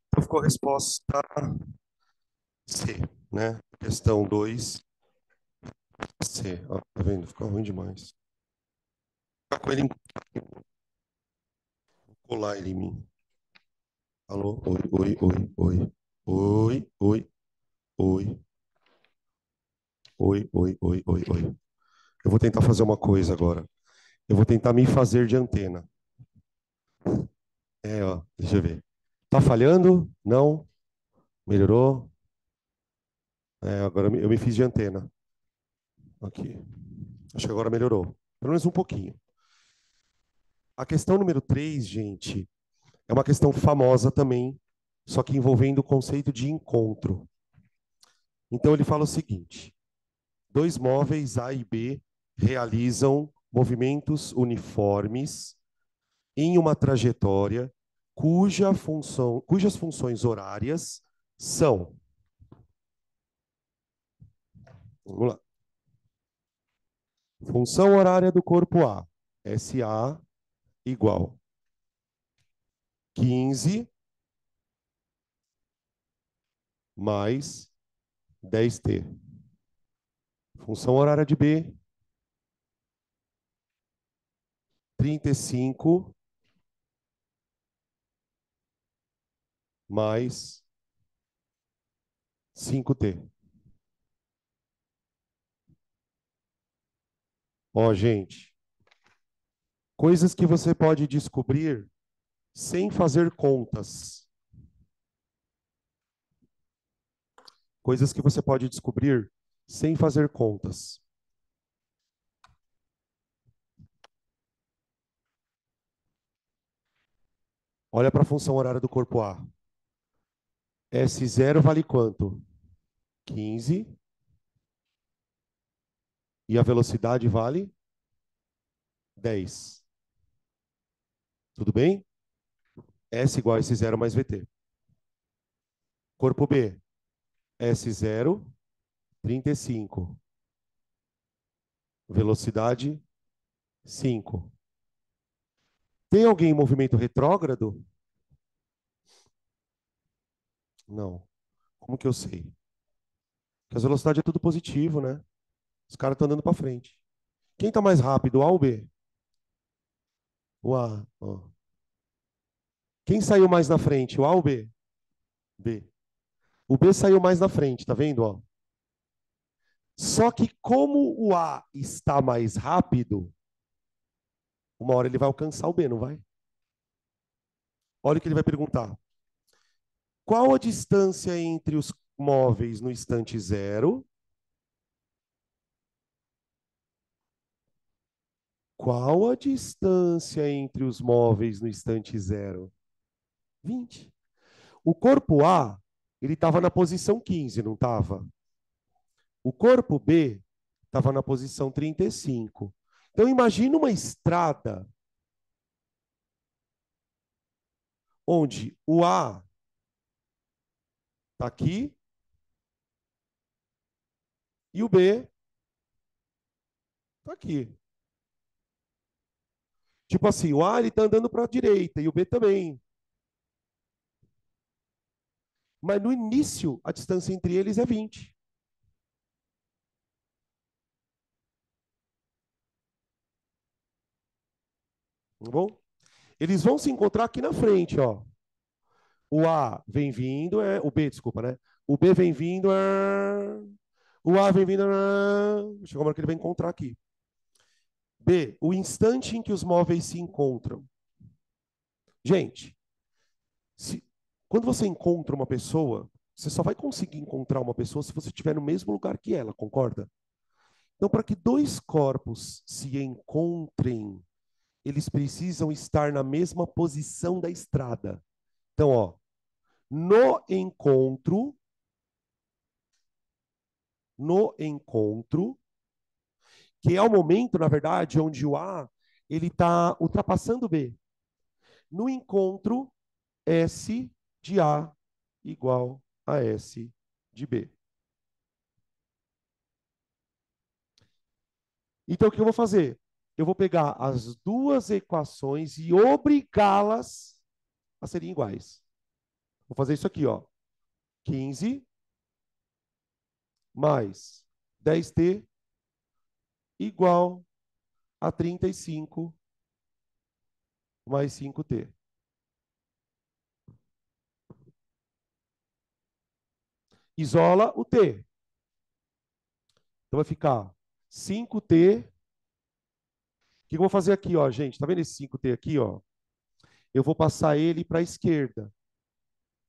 Então ficou a resposta C, né? Questão 2, C. Ó, tá vendo? Ficou ruim demais. Tá com ele, colar ele em mim. Alô? Oi, oi, oi, oi. Oi, oi, oi. Oi, oi, oi, oi, oi. Eu vou tentar fazer uma coisa agora. Eu vou tentar me fazer de antena. É, ó, deixa eu ver. Tá falhando? Não? Melhorou? É, agora eu me fiz de antena. Aqui. Acho que agora melhorou. Pelo menos um pouquinho. A questão número 3, gente, é uma questão famosa também, só que envolvendo o conceito de encontro. Então ele fala o seguinte: dois móveis A e B realizam movimentos uniformes em uma trajetória cujas funções horárias são. Vamos lá. Função horária do corpo A, SA igual 15 mais 10t. Função horária de B, 35 mais 5t. Ó, gente, coisas que você pode descobrir sem fazer contas. Coisas que você pode descobrir sem fazer contas. Olha para a função horária do corpo A. S0 vale quanto? 15. E a velocidade vale 10. Tudo bem? S igual a S0 mais VT. Corpo B. S0, 35. Velocidade, 5. Tem alguém em movimento retrógrado? Não. Como que eu sei? Porque as velocidades é tudo positivo, né? Os caras estão andando para frente. Quem está mais rápido, o A ou o B? O A. Ó. Quem saiu mais na frente, o A ou o B? B. O B saiu mais na frente, tá vendo? Ó? Só que como o A está mais rápido, uma hora ele vai alcançar o B, não vai? Olha o que ele vai perguntar. Qual a distância entre os móveis no instante zero? Qual a distância entre os móveis no instante zero? 20. O corpo A, ele estava na posição 15, não estava? O corpo B estava na posição 35. Então, imagina uma estrada onde o A está aqui e o B está aqui. Tipo assim, o A está andando para a direita e o B também. Mas no início, a distância entre eles é 20. Tá bom? Eles vão se encontrar aqui na frente, ó. O A vem vindo, o B, desculpa, né? O B vem vindo, o A vem vindo, chegou uma hora que ele vai encontrar aqui. B, o instante em que os móveis se encontram. Gente, quando você encontra uma pessoa, você só vai conseguir encontrar uma pessoa se você estiver no mesmo lugar que ela, concorda? Então, para que dois corpos se encontrem, eles precisam estar na mesma posição da estrada. Então, ó, no encontro, que é o momento, na verdade, onde o A ele está ultrapassando o B. No encontro, S de A igual a S de B. Então, o que eu vou fazer? Eu vou pegar as duas equações e obrigá-las a serem iguais. Vou fazer isso aqui, ó. 15 mais 10t igual a 35 mais 5t. Isola o t. Então vai ficar 5t. O que eu vou fazer aqui, ó, gente? Tá vendo esse 5t aqui, ó? Eu vou passar ele para a esquerda,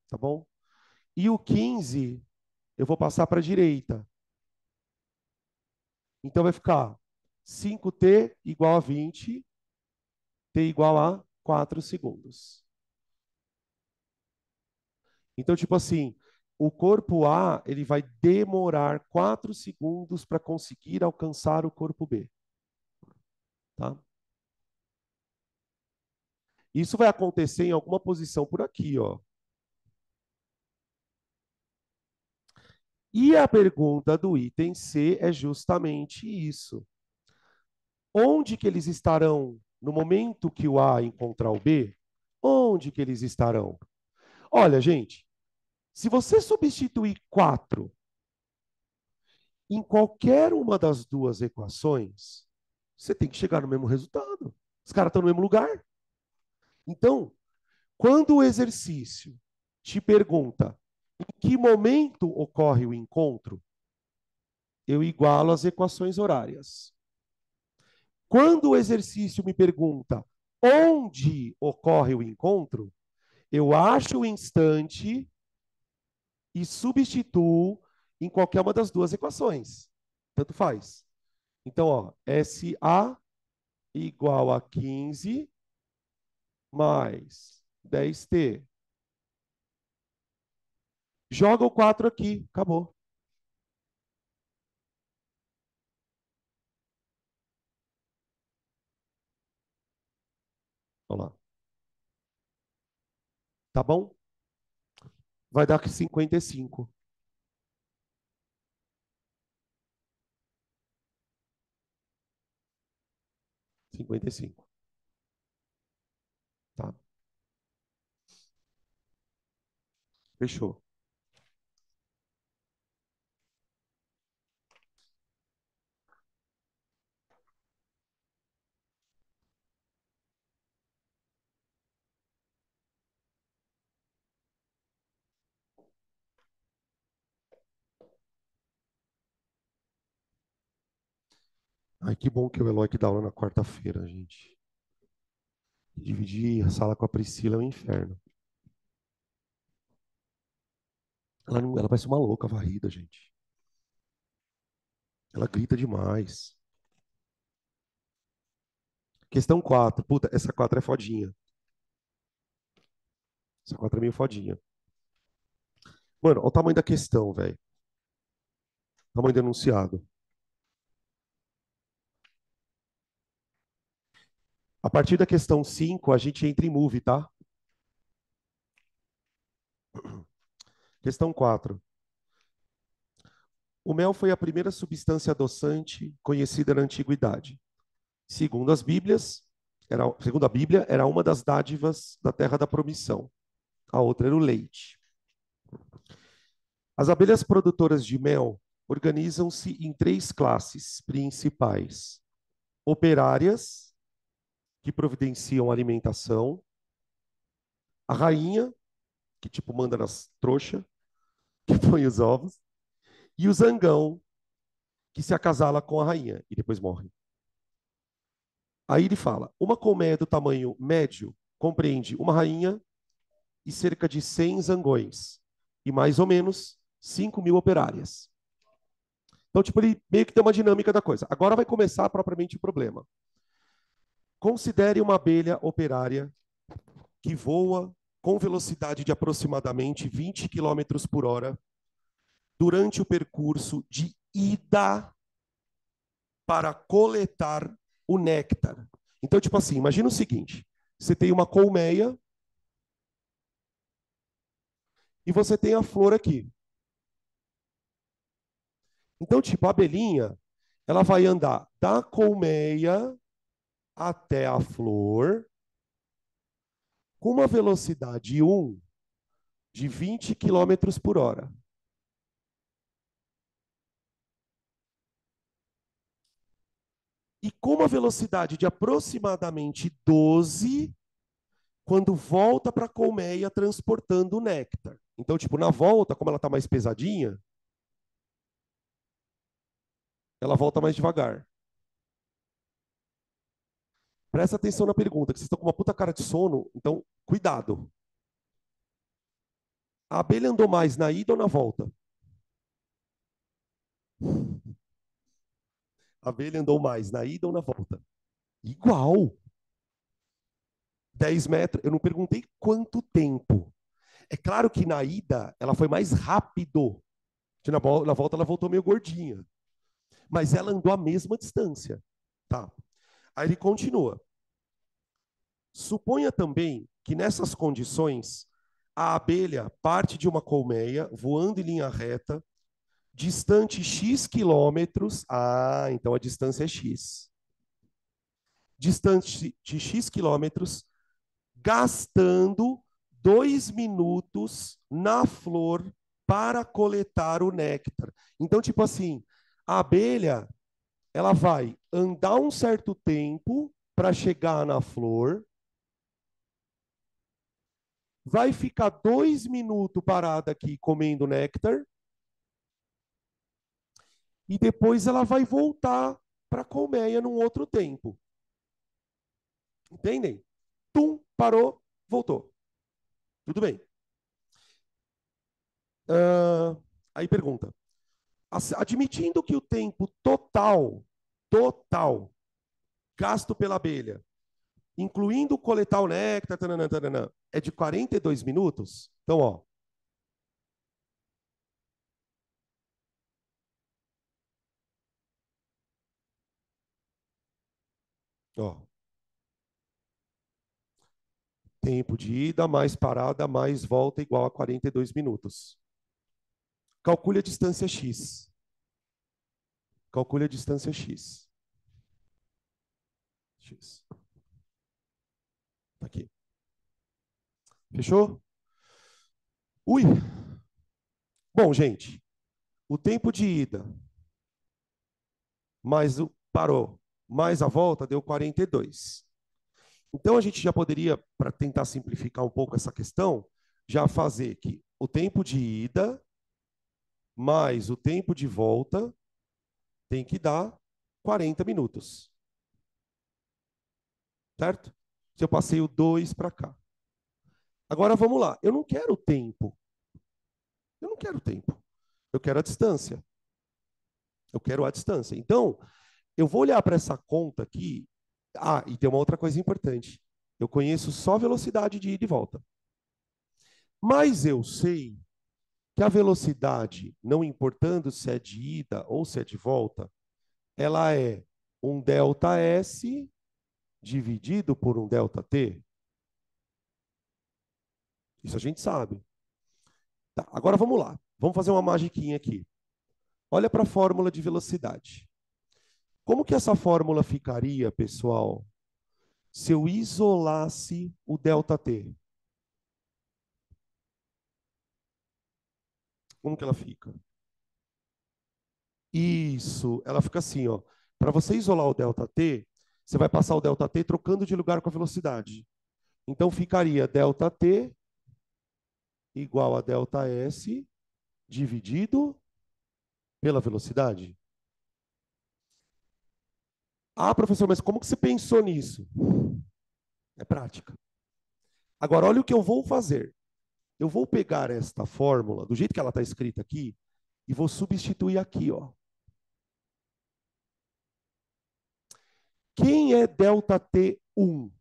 tá bom? E o 15 eu vou passar para a direita. Então vai ficar 5t igual a 20, t igual a 4 segundos. Então, tipo assim, o corpo A ele vai demorar 4 segundos para conseguir alcançar o corpo B. tá? Isso vai acontecer em alguma posição por aqui, ó. E a pergunta do item C é justamente isso. Onde que eles estarão no momento que o A encontrar o B? Onde que eles estarão? Olha, gente, se você substituir 4 em qualquer uma das duas equações, você tem que chegar no mesmo resultado. Os caras estão no mesmo lugar. Então, quando o exercício te pergunta em que momento ocorre o encontro, eu igualo as equações horárias. Quando o exercício me pergunta onde ocorre o encontro, eu acho o instante e substituo em qualquer uma das duas equações. Tanto faz. Então, ó, SA igual a 15 mais 10t. Joga o 4 aqui, acabou. Vamos lá. Tá bom? Vai dar 55. 55. Tá? Fechou. Ai, que bom que o Eloy que dá aula na quarta-feira, gente. Dividir a sala com a Priscila é um inferno. Ela vai ser uma louca varrida, gente. Ela grita demais. Questão 4. Puta, essa 4 é fodinha. Essa 4 é meio fodinha. Mano, olha o tamanho da questão, velho. Tamanho do enunciado. A partir da questão 5, a gente entra em move, tá? Questão 4. O mel foi a primeira substância adoçante conhecida na antiguidade. Segundo a Bíblia, era uma das dádivas da terra da promissão. A outra era o leite. As abelhas produtoras de mel organizam-se em 3 classes principais: operárias, que providenciam alimentação, a rainha, que tipo manda nas trouxas, que põe os ovos, e o zangão, que se acasala com a rainha e depois morre. Aí ele fala: uma colmeia do tamanho médio compreende uma rainha e cerca de 100 zangões, e mais ou menos 5.000 operárias. Então, tipo, ele meio que tem uma dinâmica da coisa. Agora vai começar propriamente o problema. Considere uma abelha operária que voa com velocidade de aproximadamente 20 km por hora durante o percurso de ida para coletar o néctar. Então, tipo assim, imagina o seguinte: você tem uma colmeia e você tem a flor aqui. Então, tipo, a abelhinha, ela vai andar da colmeia até a flor com uma velocidade 1 de 20 km por hora. E com uma velocidade de aproximadamente 12 quando volta para a colmeia transportando o néctar. Então, tipo, na volta, como ela está mais pesadinha, ela volta mais devagar. Presta atenção na pergunta, que vocês estão com uma puta cara de sono, então cuidado. A abelha andou mais na ida ou na volta? A abelha andou mais na ida ou na volta? Igual. 10 metros. Eu não perguntei quanto tempo. É claro que na ida ela foi mais rápido. Na volta ela voltou meio gordinha. Mas ela andou a mesma distância. Tá. Aí ele continua. Suponha também que nessas condições a abelha parte de uma colmeia voando em linha reta, distante x quilômetros. Ah, então a distância é x. Distante de x quilômetros, gastando 2 minutos na flor para coletar o néctar. Então, tipo assim, a abelha ela vai andar um certo tempo para chegar na flor, vai ficar 2 minutos parada aqui comendo néctar, e depois ela vai voltar para a colmeia num outro tempo. Entendem? Tum, parou, voltou. Tudo bem. Aí pergunta. Admitindo que o tempo total, gasto pela abelha, incluindo coletar o néctar, tananã, tananã, é de 42 minutos? Então, ó, tempo de ida mais parada mais volta igual a 42 minutos. Calcule a distância x. Calcule a distância x. X. Tá aqui. Fechou? Ui. Bom, gente, o tempo de ida mais o parou, mais a volta deu 42. Então a gente já poderia, para tentar simplificar um pouco essa questão, já fazer que o tempo de ida mais o tempo de volta tem que dar 40 minutos. Certo? Se eu passei o 2 para cá. Agora vamos lá. Eu não quero tempo. Eu não quero tempo. Eu quero a distância. Eu quero a distância. Então, eu vou olhar para essa conta aqui. Ah, e tem uma outra coisa importante. Eu conheço só a velocidade de ida e volta. Mas eu sei que a velocidade, não importando se é de ida ou se é de volta, ela é um ΔS dividido por um ΔT. Isso a gente sabe. Tá, agora vamos lá. Vamos fazer uma magiquinha aqui. Olha para a fórmula de velocidade. Como que essa fórmula ficaria, pessoal, se eu isolasse o ΔT? Como que ela fica? Isso, ela fica assim, ó. Para você isolar o ΔT, você vai passar o ΔT trocando de lugar com a velocidade. Então ficaria ΔT igual a ΔS dividido pela velocidade. Ah, professor, mas como que você pensou nisso? É prática. Agora, olha o que eu vou fazer. Eu vou pegar esta fórmula, do jeito que ela está escrita aqui, e vou substituir aqui, ó. Quem é ΔT1?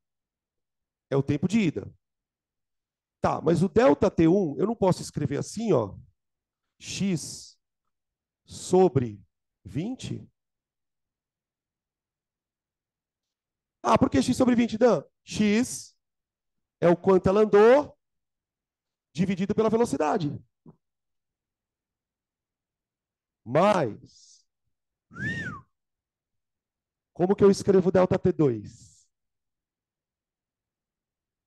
É o tempo de ida. Tá, mas o ΔT1, eu não posso escrever assim, ó, x sobre 20? Ah, por que x sobre 20, Dan? X é o quanto ela andou dividido pela velocidade. Mais. Como que eu escrevo ΔT2?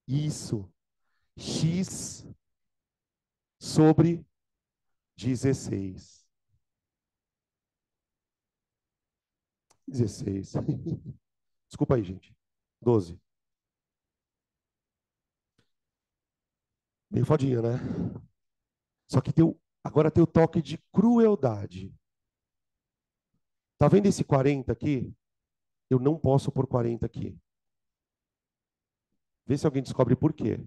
Isso. X sobre 16. 16. Desculpa aí, gente. 12. Meio fodinha, né? Só que agora tem o toque de crueldade. Tá vendo esse 40 aqui? Eu não posso pôr 40 aqui. Vê se alguém descobre por quê.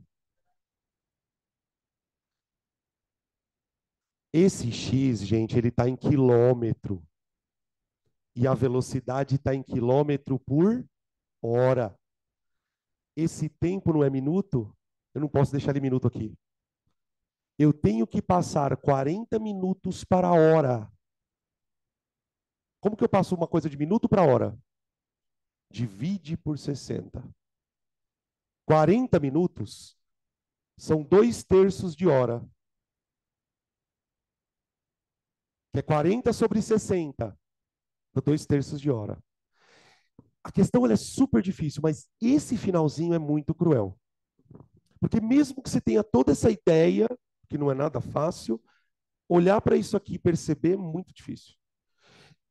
Esse X, gente, ele está em quilômetro. E a velocidade está em quilômetro por hora. Esse tempo não é minuto? Eu não posso deixar ele minuto aqui. Eu tenho que passar 40 minutos para a hora. Como que eu passo uma coisa de minuto para hora? divide por 60. 40 minutos são 2/3 de hora. Que é 40 sobre 60. 2/3 de hora. A questão ela é super difícil, mas esse finalzinho é muito cruel. Porque mesmo que você tenha toda essa ideia, que não é nada fácil, olhar para isso aqui e perceber é muito difícil.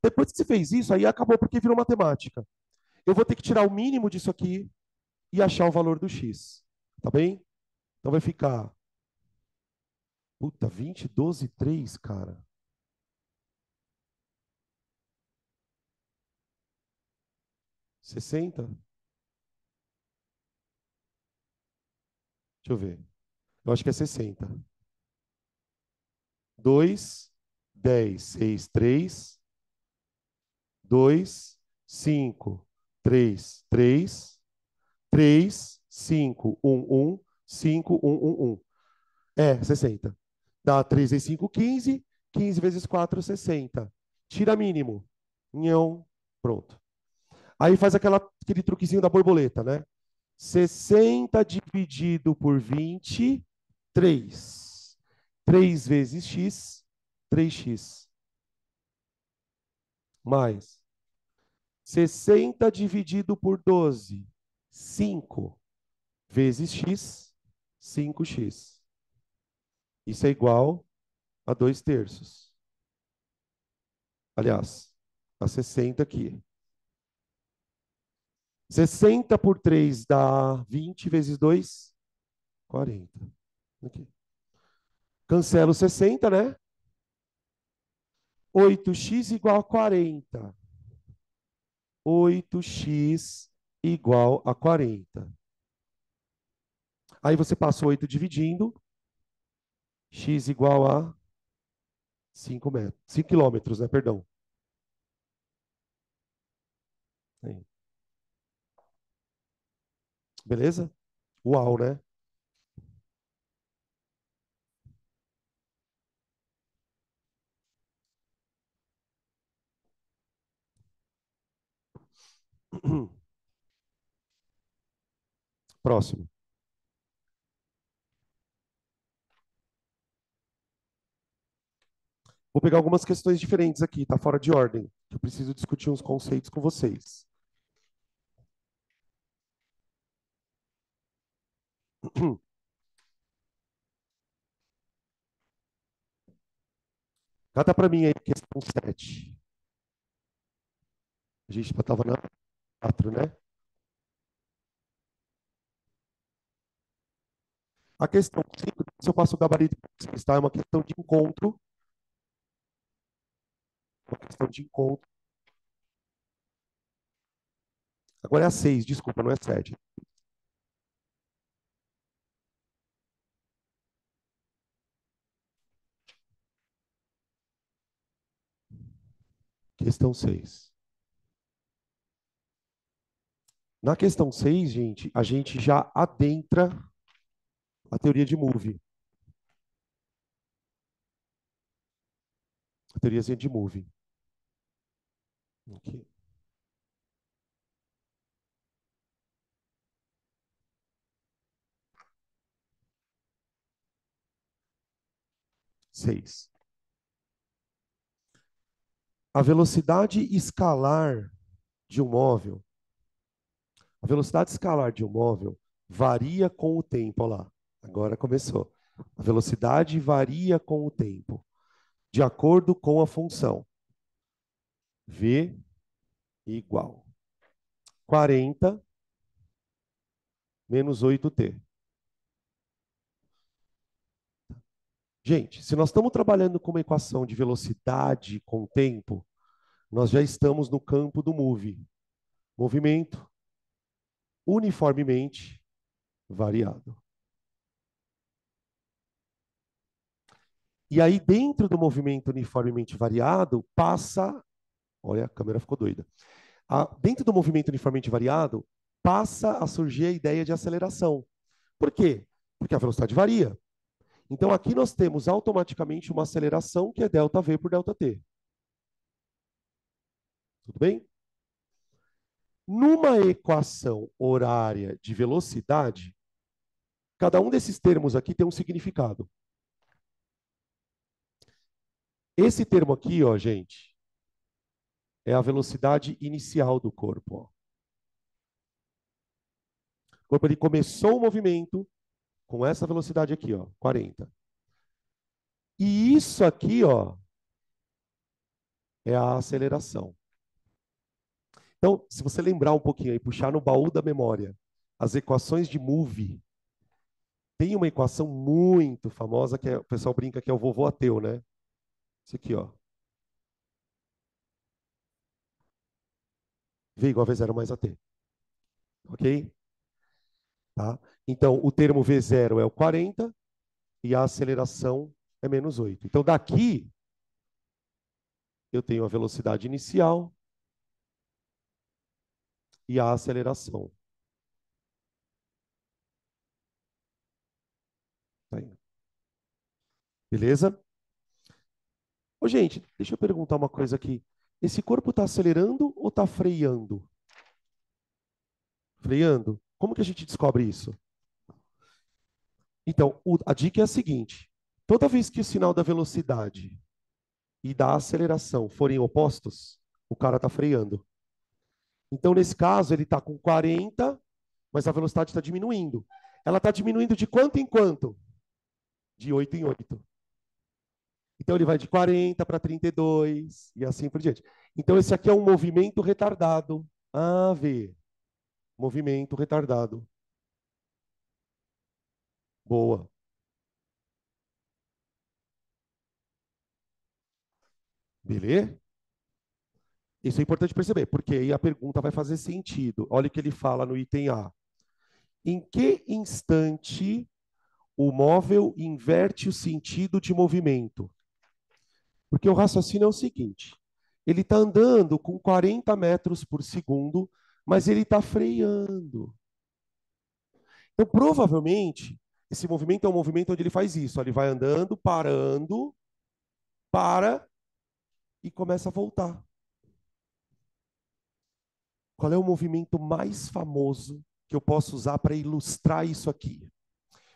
Depois que você fez isso, aí acabou porque virou matemática. Eu vou ter que tirar o mínimo disso aqui e achar o valor do x. Tá bem? Então vai ficar... Puta, 20, 12, 3, cara. 60? Deixa eu ver. Eu acho que é 60. 2, 10, 6, 3, 2, 5, 3, 3, 3, 5, 1, 1, 5, 1, 1, 1. É, 60. Dá 3 vezes 5, 15. 15 vezes 4, 60. Tira mínimo. Nhão. Pronto. Aí faz aquele truquezinho da borboleta, né? 60 dividido por 20, 3. 3 vezes x, 3x. Mais 60 dividido por 12, 5 vezes x, 5x. Isso é igual a 2/3. Aliás, a 60 aqui. 60 por 3 dá 20 vezes 2, 40. Aqui. Cancelo 60, né? 8x igual a 40. 8x igual a 40. Aí você passa o 8 dividindo. X igual a 5 metros. 5 quilômetros, né? Perdão. Aí. Beleza? Uau, né? Próximo. Vou pegar algumas questões diferentes aqui, tá fora de ordem. Eu preciso discutir uns conceitos com vocês. Cata para mim aí, questão 7. A gente estava na 4, né? A questão 5, se eu passo o gabarito para vocês, tá? É uma questão de encontro. Uma questão de encontro. Agora é a 6, desculpa, não é 7. Questão 6. Na questão 6, gente, a gente já adentra a teoria de Move. A teoriazinha de Move. Aqui. 6. A velocidade escalar de um móvel, a velocidade escalar de um móvel varia com o tempo. Olha lá, agora começou. A velocidade varia com o tempo, de acordo com a função V igual 40 menos 8t. Gente, se nós estamos trabalhando com uma equação de velocidade com tempo, nós já estamos no campo do move. Movimento uniformemente variado. E aí, dentro do movimento uniformemente variado, passa... Olha, a câmera ficou doida. Dentro do movimento uniformemente variado, passa a surgir a ideia de aceleração. Por quê? Porque a velocidade varia. Então, aqui nós temos automaticamente uma aceleração que é ΔV por ΔT. Tudo bem? Numa equação horária de velocidade, cada um desses termos aqui tem um significado. Esse termo aqui, ó, gente, é a velocidade inicial do corpo. Ó. O corpo ele começou o movimento com essa velocidade aqui, ó, 40. E isso aqui, ó, é a aceleração. Então, se você lembrar um pouquinho aí, puxar no baú da memória, as equações de move, tem uma equação muito famosa que o pessoal brinca que é o vovô ateu, né? Isso aqui, ó. V igual a V0 mais AT. Ok? Tá? Então, o termo V0 é o 40 e a aceleração é menos 8. Então, daqui, eu tenho a velocidade inicial e a aceleração. Tá aí. Beleza? Ô, gente, deixa eu perguntar uma coisa aqui. Esse corpo está acelerando ou está freando? Freando? Como que a gente descobre isso? Então, a dica é a seguinte: toda vez que o sinal da velocidade e da aceleração forem opostos, o cara está freando. Então, nesse caso, ele está com 40, mas a velocidade está diminuindo. Ela está diminuindo de quanto em quanto? De 8 em 8. Então, ele vai de 40 para 32 e assim por diante. Então, esse aqui é um movimento retardado. AV. Movimento retardado. Boa. Beleza? Isso é importante perceber, porque aí a pergunta vai fazer sentido. Olha o que ele fala no item A. Em que instante o móvel inverte o sentido de movimento? Porque o raciocínio é o seguinte: ele está andando com 40 metros por segundo, mas ele está freando. Então, provavelmente, esse movimento é um movimento onde ele faz isso. Ele vai andando, parando, para e começa a voltar. Qual é o movimento mais famoso que eu posso usar para ilustrar isso aqui?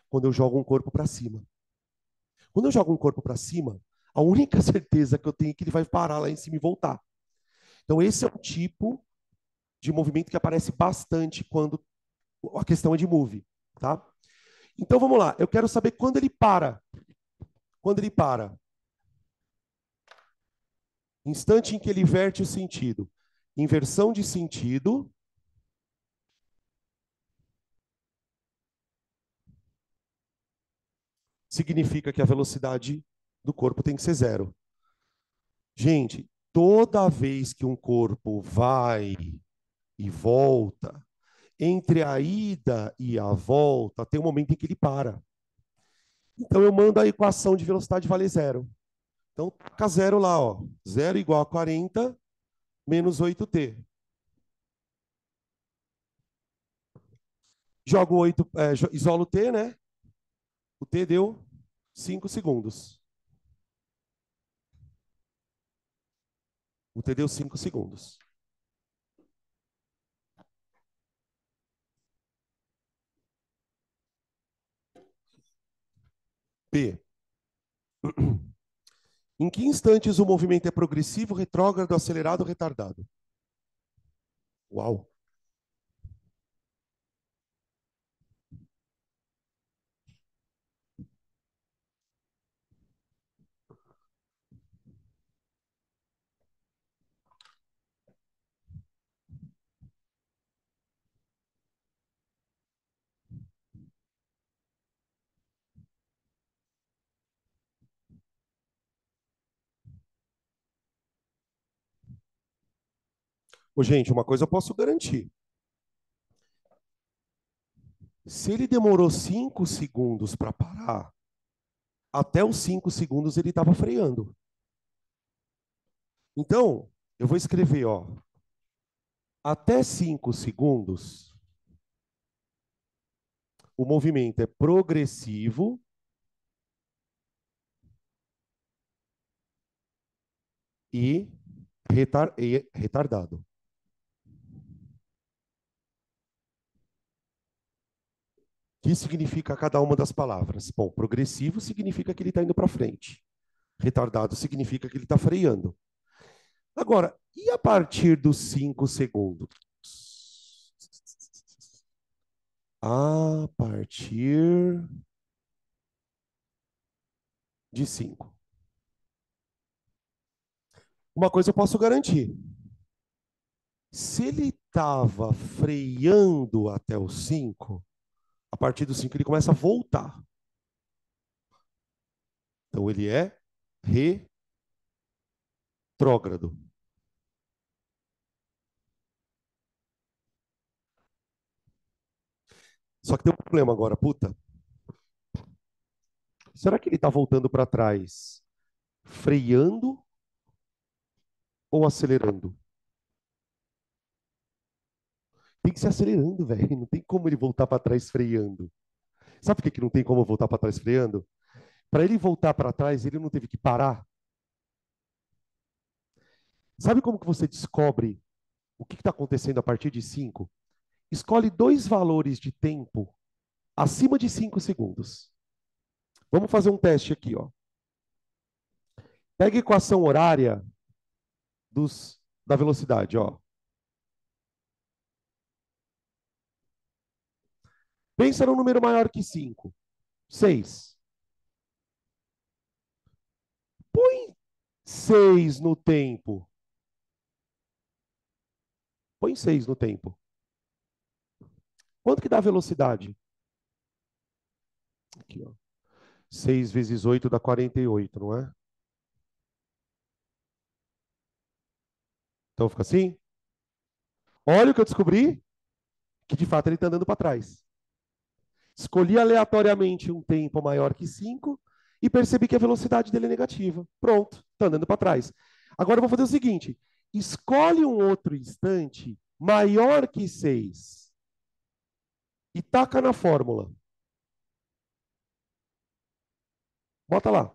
Quando eu jogo um corpo para cima. Quando eu jogo um corpo para cima, a única certeza que eu tenho é que ele vai parar lá em cima e voltar. Então, esse é o tipo de movimento que aparece bastante quando a questão é de move, tá? Então, vamos lá. Eu quero saber quando ele para. Quando ele para. Instante em que ele inverte o sentido. Inversão de sentido significa que a velocidade do corpo tem que ser zero. Gente, toda vez que um corpo vai e volta, entre a ida e a volta, tem um momento em que ele para. Então eu mando a equação de velocidade valer zero. Então taca zero lá, ó. Zero igual a 40 menos 8t. Jogo 8, isolo o t, né? O t deu 5 segundos. O t deu 5 segundos. P. Em que instantes o movimento é progressivo, retrógrado, acelerado ou retardado? Uau! Ô, gente, uma coisa eu posso garantir. Se ele demorou 5 segundos para parar, até os 5 segundos ele estava freando. Então, eu vou escrever, ó, até 5 segundos, o movimento é progressivo e retardado. que significa cada uma das palavras? Bom, progressivo significa que ele está indo para frente. Retardado significa que ele está freando. Agora, e a partir dos 5 segundos? A partir de 5. Uma coisa eu posso garantir. Se ele estava freando até os 5, a partir dos 5 ele começa a voltar. Então ele é retrógrado. Só que tem um problema agora, puta. Será que ele está voltando para trás freando ou acelerando? Tem que ser acelerando, velho. Não tem como ele voltar para trás freando. Sabe por que que não tem como voltar para trás freando? Para ele voltar para trás, ele não teve que parar. Sabe como que você descobre o que está acontecendo a partir de 5? Escolhe dois valores de tempo acima de 5 segundos. Vamos fazer um teste aqui, ó. Pega a equação horária da velocidade, ó. Pensa no número maior que 5. 6. Põe 6 no tempo. Põe 6 no tempo. Quanto que dá a velocidade? Aqui, ó. 6 vezes 8 dá 48, não é? Então fica assim. Olha o que eu descobri, que de fato ele está andando para trás. Escolhi aleatoriamente um tempo maior que 5 e percebi que a velocidade dele é negativa. Pronto, está andando para trás. Agora eu vou fazer o seguinte: escolhe um outro instante maior que 6 e taca na fórmula. Bota lá.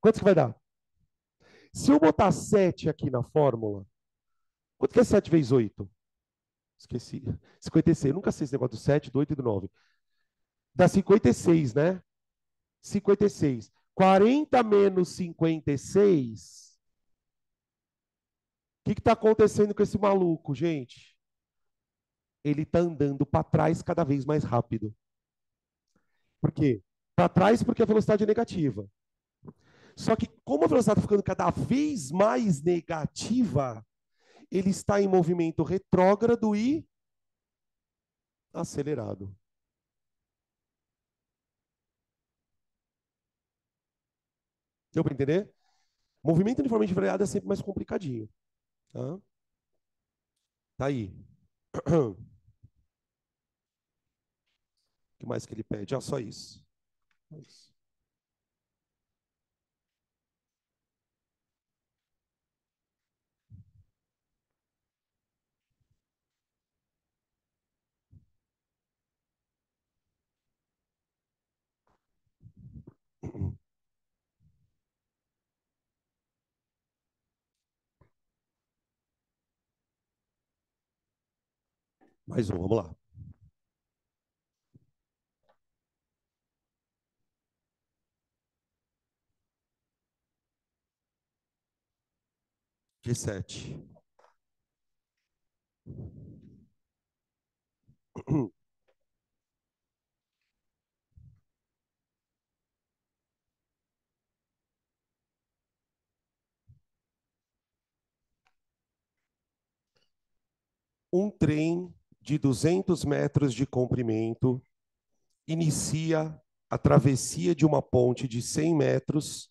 Quanto que vai dar? Se eu botar 7 aqui na fórmula, quanto que é 7 vezes 8? Esqueci. 56. Eu nunca sei esse negócio do 7, do 8 e do 9. Dá 56, né? 56. 40 menos 56. O que está acontecendo com esse maluco, gente? Ele está andando para trás cada vez mais rápido. Por quê? Para trás porque a velocidade é negativa. Só que como a velocidade está ficando cada vez mais negativa, ele está em movimento retrógrado e acelerado. Deu para entender? Movimento uniformemente variado é sempre mais complicadinho. Tá? Tá aí. O que mais que ele pede? Ah, só isso. Mais um, vamos lá. G7. Um trem de 200 metros de comprimento inicia a travessia de uma ponte de 100 metros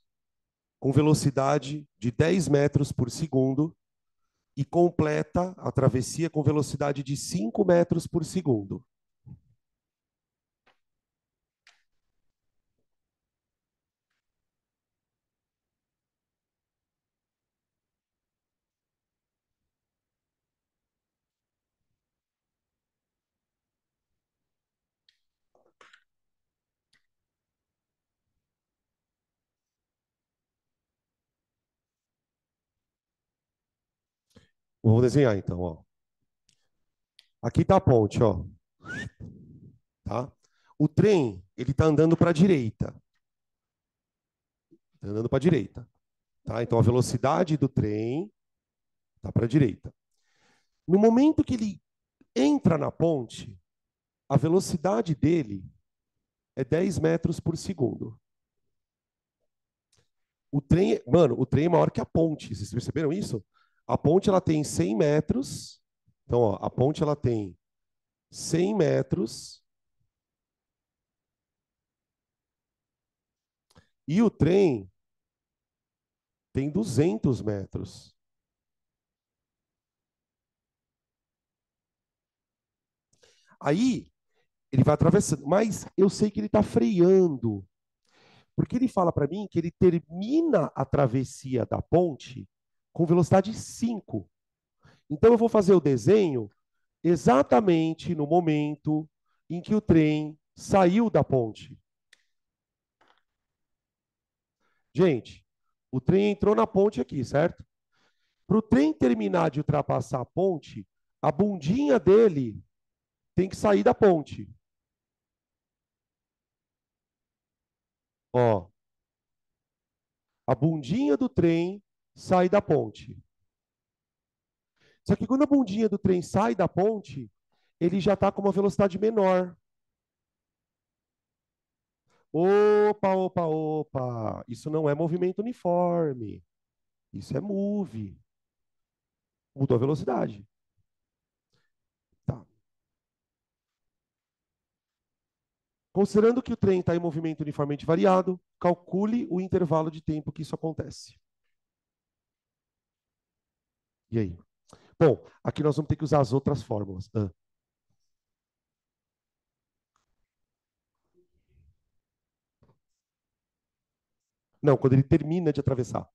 com velocidade de 10 metros por segundo e completa a travessia com velocidade de 5 metros por segundo. Vamos desenhar então, ó. Aqui está a ponte, ó. tá? O trem, ele está andando para a direita. Está andando para a direita, tá? Então, a velocidade do trem está para a direita. No momento que ele entra na ponte, a velocidade dele é 10 metros por segundo. O trem, mano, o trem é maior que a ponte. Vocês perceberam isso? A ponte ela tem 100 metros. Então, ó, a ponte ela tem 100 metros e o trem tem 200 metros. Aí ele vai atravessando, mas eu sei que ele está freando, porque ele fala para mim que ele termina a travessia da ponte com velocidade 5. Então eu vou fazer o desenho exatamente no momento em que o trem saiu da ponte. Gente, o trem entrou na ponte aqui, certo? Para o trem terminar de ultrapassar a ponte, a bundinha dele tem que sair da ponte. Ó, a bundinha do trem sai da ponte. Só que quando a bundinha do trem sai da ponte, ele já está com uma velocidade menor. Opa, opa, opa. Isso não é movimento uniforme. Isso é move. Mudou a velocidade. Tá. Considerando que o trem está em movimento uniformemente variado, calcule o intervalo de tempo que isso acontece. E aí? Bom, aqui nós vamos ter que usar as outras fórmulas. Não, quando ele termina de atravessar.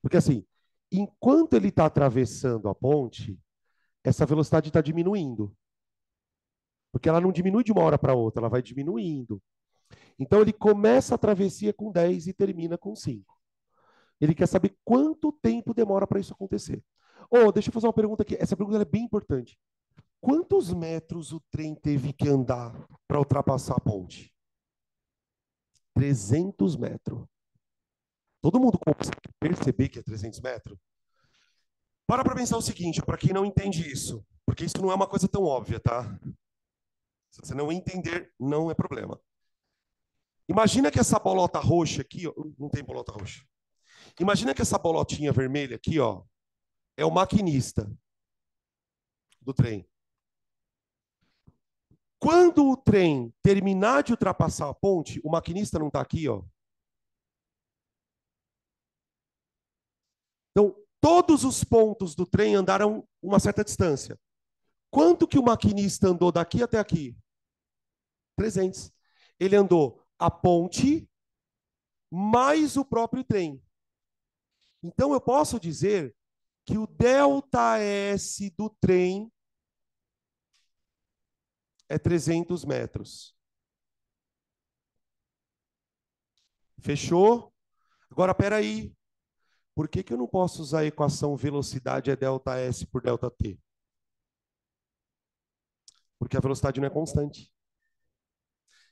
Porque assim, enquanto ele está atravessando a ponte, essa velocidade está diminuindo. Porque ela não diminui de uma hora para outra, ela vai diminuindo. Então ele começa a travessia com 10 e termina com 5. Ele quer saber quanto tempo demora para isso acontecer. Oh, deixa eu fazer uma pergunta aqui. Essa pergunta é bem importante. Quantos metros o trem teve que andar para ultrapassar a ponte? 300 metros. Todo mundo consegue perceber que é 300 metros? Para pensar o seguinte, para quem não entende isso, porque isso não é uma coisa tão óbvia, tá? Se você não entender, não é problema. Imagina que essa bolota roxa aqui, ó, não tem bolota roxa. Imagina que essa bolotinha vermelha aqui, ó, é o maquinista do trem. Quando o trem terminar de ultrapassar a ponte, o maquinista não está aqui, ó. Então, todos os pontos do trem andaram uma certa distância. Quanto que o maquinista andou daqui até aqui? 300. Ele andou a ponte mais o próprio trem. Então, eu posso dizer que o delta S do trem é 300 metros. Fechou? Agora, peraí. Por que eu não posso usar a equação velocidade é delta S por delta T? Porque a velocidade não é constante.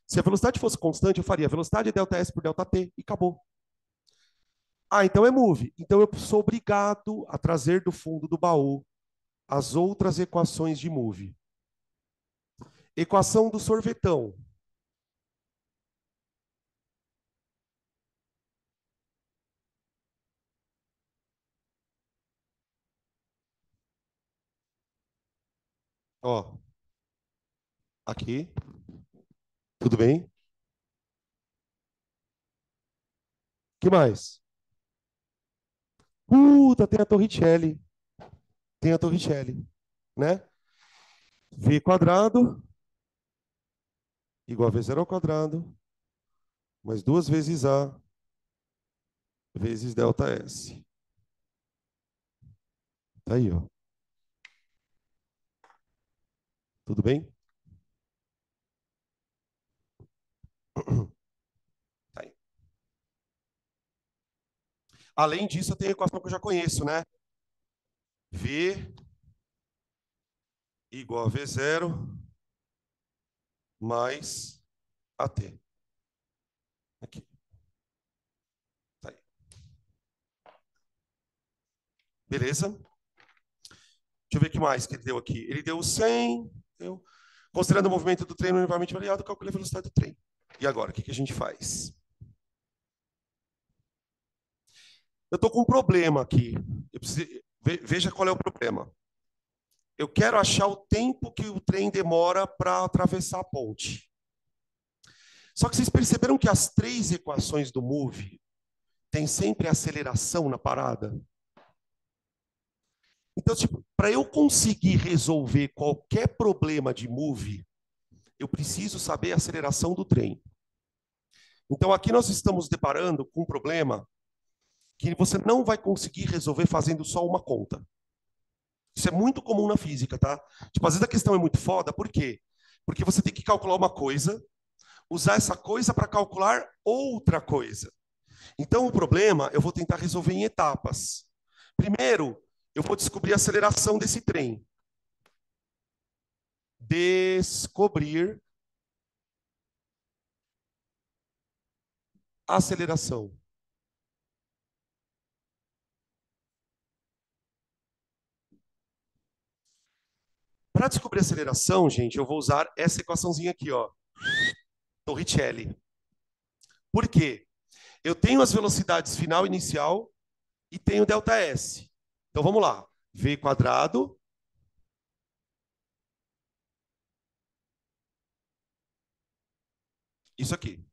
Se a velocidade fosse constante, eu faria velocidade é delta S por delta T e acabou. Ah, então é move. Então eu sou obrigado a trazer do fundo do baú as outras equações de move. Equação do sorvetão. Ó, aqui. Tudo bem? Que mais? Puta, tem a Torricelli. Tem a Torricelli, né? V quadrado igual a V0 ao quadrado mais 2 vezes A vezes delta S. Tá aí, ó. Tudo bem? Tá aí. Além disso, eu tenho a equação que eu já conheço, né? V igual a V0 mais AT. Aqui. Tá aí. Beleza? Deixa eu ver o que mais que ele deu aqui. Ele deu 100. Deu... Considerando o movimento do trem uniformemente variado, calcule a velocidade do trem. E agora, o que a gente faz? Eu estou com um problema aqui. Veja qual é o problema. Eu quero achar o tempo que o trem demora para atravessar a ponte. Só que vocês perceberam que as três equações do MOVE têm sempre aceleração na parada? Então, tipo, para eu conseguir resolver qualquer problema de MOVE, eu preciso saber a aceleração do trem. Então, aqui nós estamos deparando com um problema que você não vai conseguir resolver fazendo só uma conta. Isso é muito comum na física, tá? Tipo, às vezes a questão é muito foda, por quê? Porque você tem que calcular uma coisa, usar essa coisa para calcular outra coisa. Então, o problema eu vou tentar resolver em etapas. Primeiro, eu vou descobrir a aceleração desse trem. Descobrir a aceleração. Para descobrir a aceleração, gente, eu vou usar essa equaçãozinha aqui, ó. Torricelli. Por quê? Eu tenho as velocidades final e inicial e tenho ΔS. Então vamos lá. V quadrado. Isso aqui.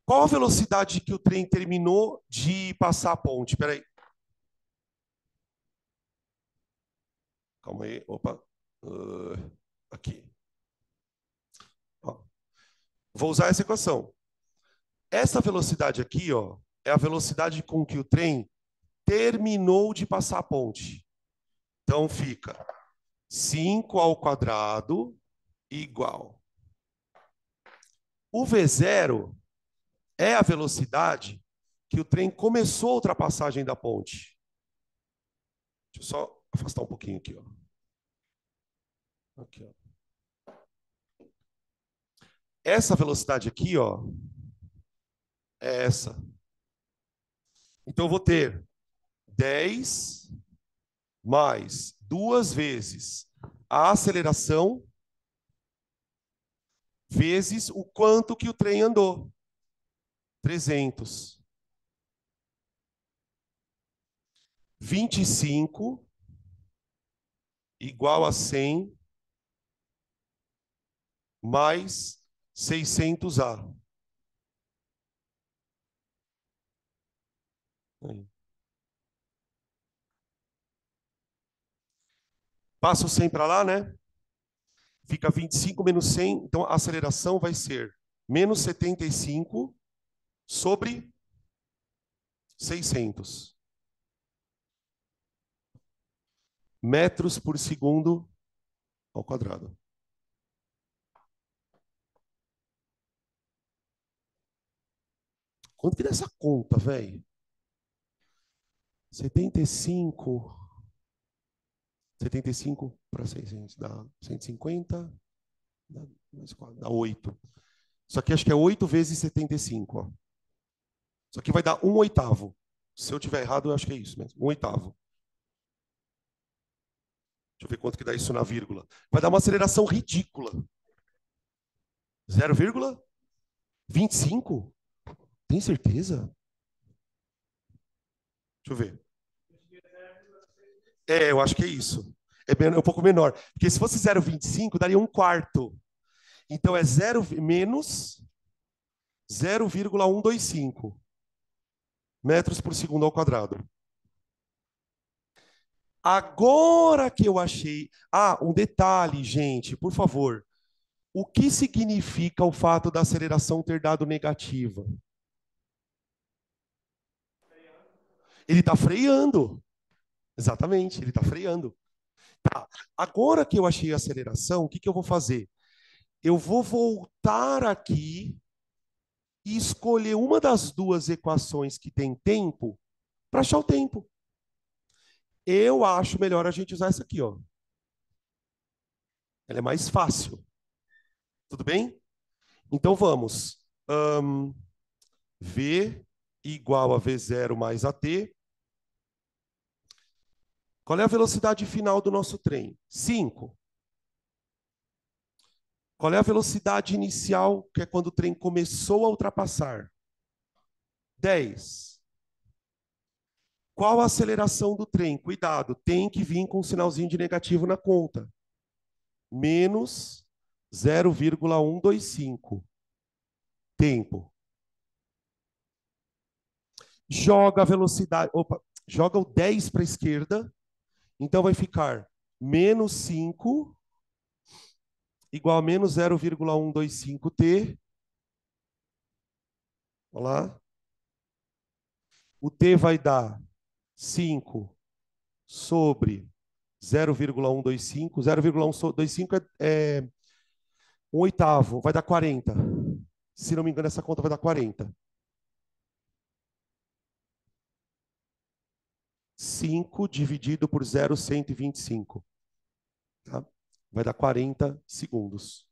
Qual a velocidade que o trem terminou de passar a ponte? Espera aí. Calma aí. Opa. Aqui. Ó. Vou usar essa equação. Essa velocidade aqui, ó, é a velocidade com que o trem terminou de passar a ponte. Então fica 5 ao quadrado igual. O V0 é a velocidade que o trem começou a ultrapassagem da ponte. Deixa eu só afastar um pouquinho aqui, ó. Aqui, ó. Essa velocidade aqui, ó, é essa. Então eu vou ter 10 mais 2 vezes a aceleração vezes o quanto que o trem andou. 300. 25 igual a 100 mais 600A. Aí. Passa o 100 para lá, né? Fica 25 menos 100. Então, a aceleração vai ser menos 75 sobre 600 metros por segundo ao quadrado. Quanto que dá essa conta, velho? 75 para 600 dá 150, dá 8. Isso aqui acho que é 8 vezes 75. Ó. Isso aqui vai dar 1/8. Se eu tiver errado, eu acho que é isso mesmo. 1/8. Deixa eu ver quanto que dá isso na vírgula. Vai dar uma aceleração ridícula. 0,25? Tem certeza? Deixa eu ver. É, eu acho que é isso. É um pouco menor. Porque se fosse 0,25, daria 1/4. Então é 0 menos 0,125 metros por segundo ao quadrado. Agora que eu achei... Ah, um detalhe, gente, por favor. O que significa o fato da aceleração ter dado negativa? Ele está freando. Exatamente, ele está freando. Tá. Agora que eu achei a aceleração, o que eu vou fazer? Eu vou voltar aqui e escolher uma das duas equações que tem tempo para achar o tempo. Eu acho melhor a gente usar essa aqui, ó. Ela é mais fácil. Tudo bem? Então vamos. V igual a V0 mais AT. Qual é a velocidade final do nosso trem? 5. Qual é a velocidade inicial, que é quando o trem começou a ultrapassar? 10. Qual a aceleração do trem? Cuidado, tem que vir com um sinalzinho de negativo na conta. Menos 0,125. Tempo. Joga a velocidade. Opa, joga o 10 para a esquerda. Então vai ficar menos 5 igual a menos 0,125t. Olha lá. O t vai dar 5 sobre 0,125. 0,125 é um oitavo, vai dar 40. Se não me engano, essa conta vai dar 40. 5 dividido por 0,125. Tá? Vai dar 40 segundos.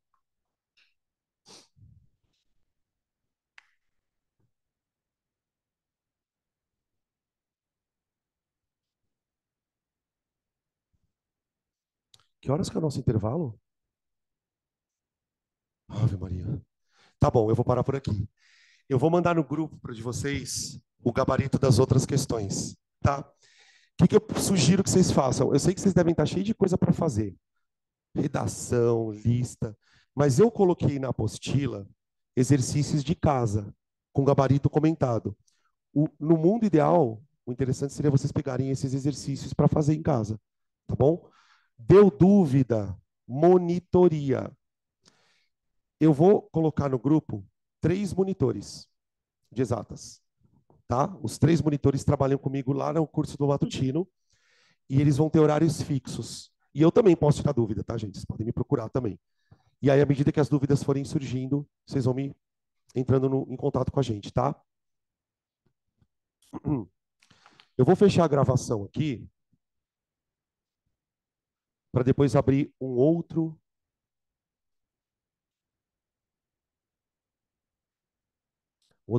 Que horas que é o nosso intervalo? Ave Maria. Tá bom, eu vou parar por aqui. Eu vou mandar no grupo para de vocês o gabarito das outras questões, tá? O que eu sugiro que vocês façam? Eu sei que vocês devem estar cheios de coisa para fazer. Redação, lista. Mas eu coloquei na apostila exercícios de casa, com gabarito comentado. No mundo ideal, o interessante seria vocês pegarem esses exercícios para fazer em casa, tá bom? Deu dúvida, monitoria. Eu vou colocar no grupo 3 monitores de exatas, tá? Os 3 monitores trabalham comigo lá no curso do matutino e eles vão ter horários fixos. E eu também posso tirar dúvida, tá, gente? Vocês podem me procurar também. E aí, à medida que as dúvidas forem surgindo, vocês vão me entrando em contato com a gente, tá? Eu vou fechar a gravação aqui para depois abrir um outro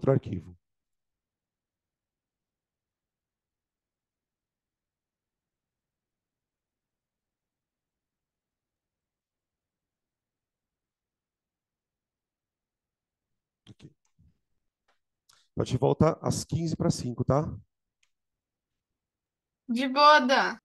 arquivo. Aqui. A gente volta às 15 para 5, tá? De boda.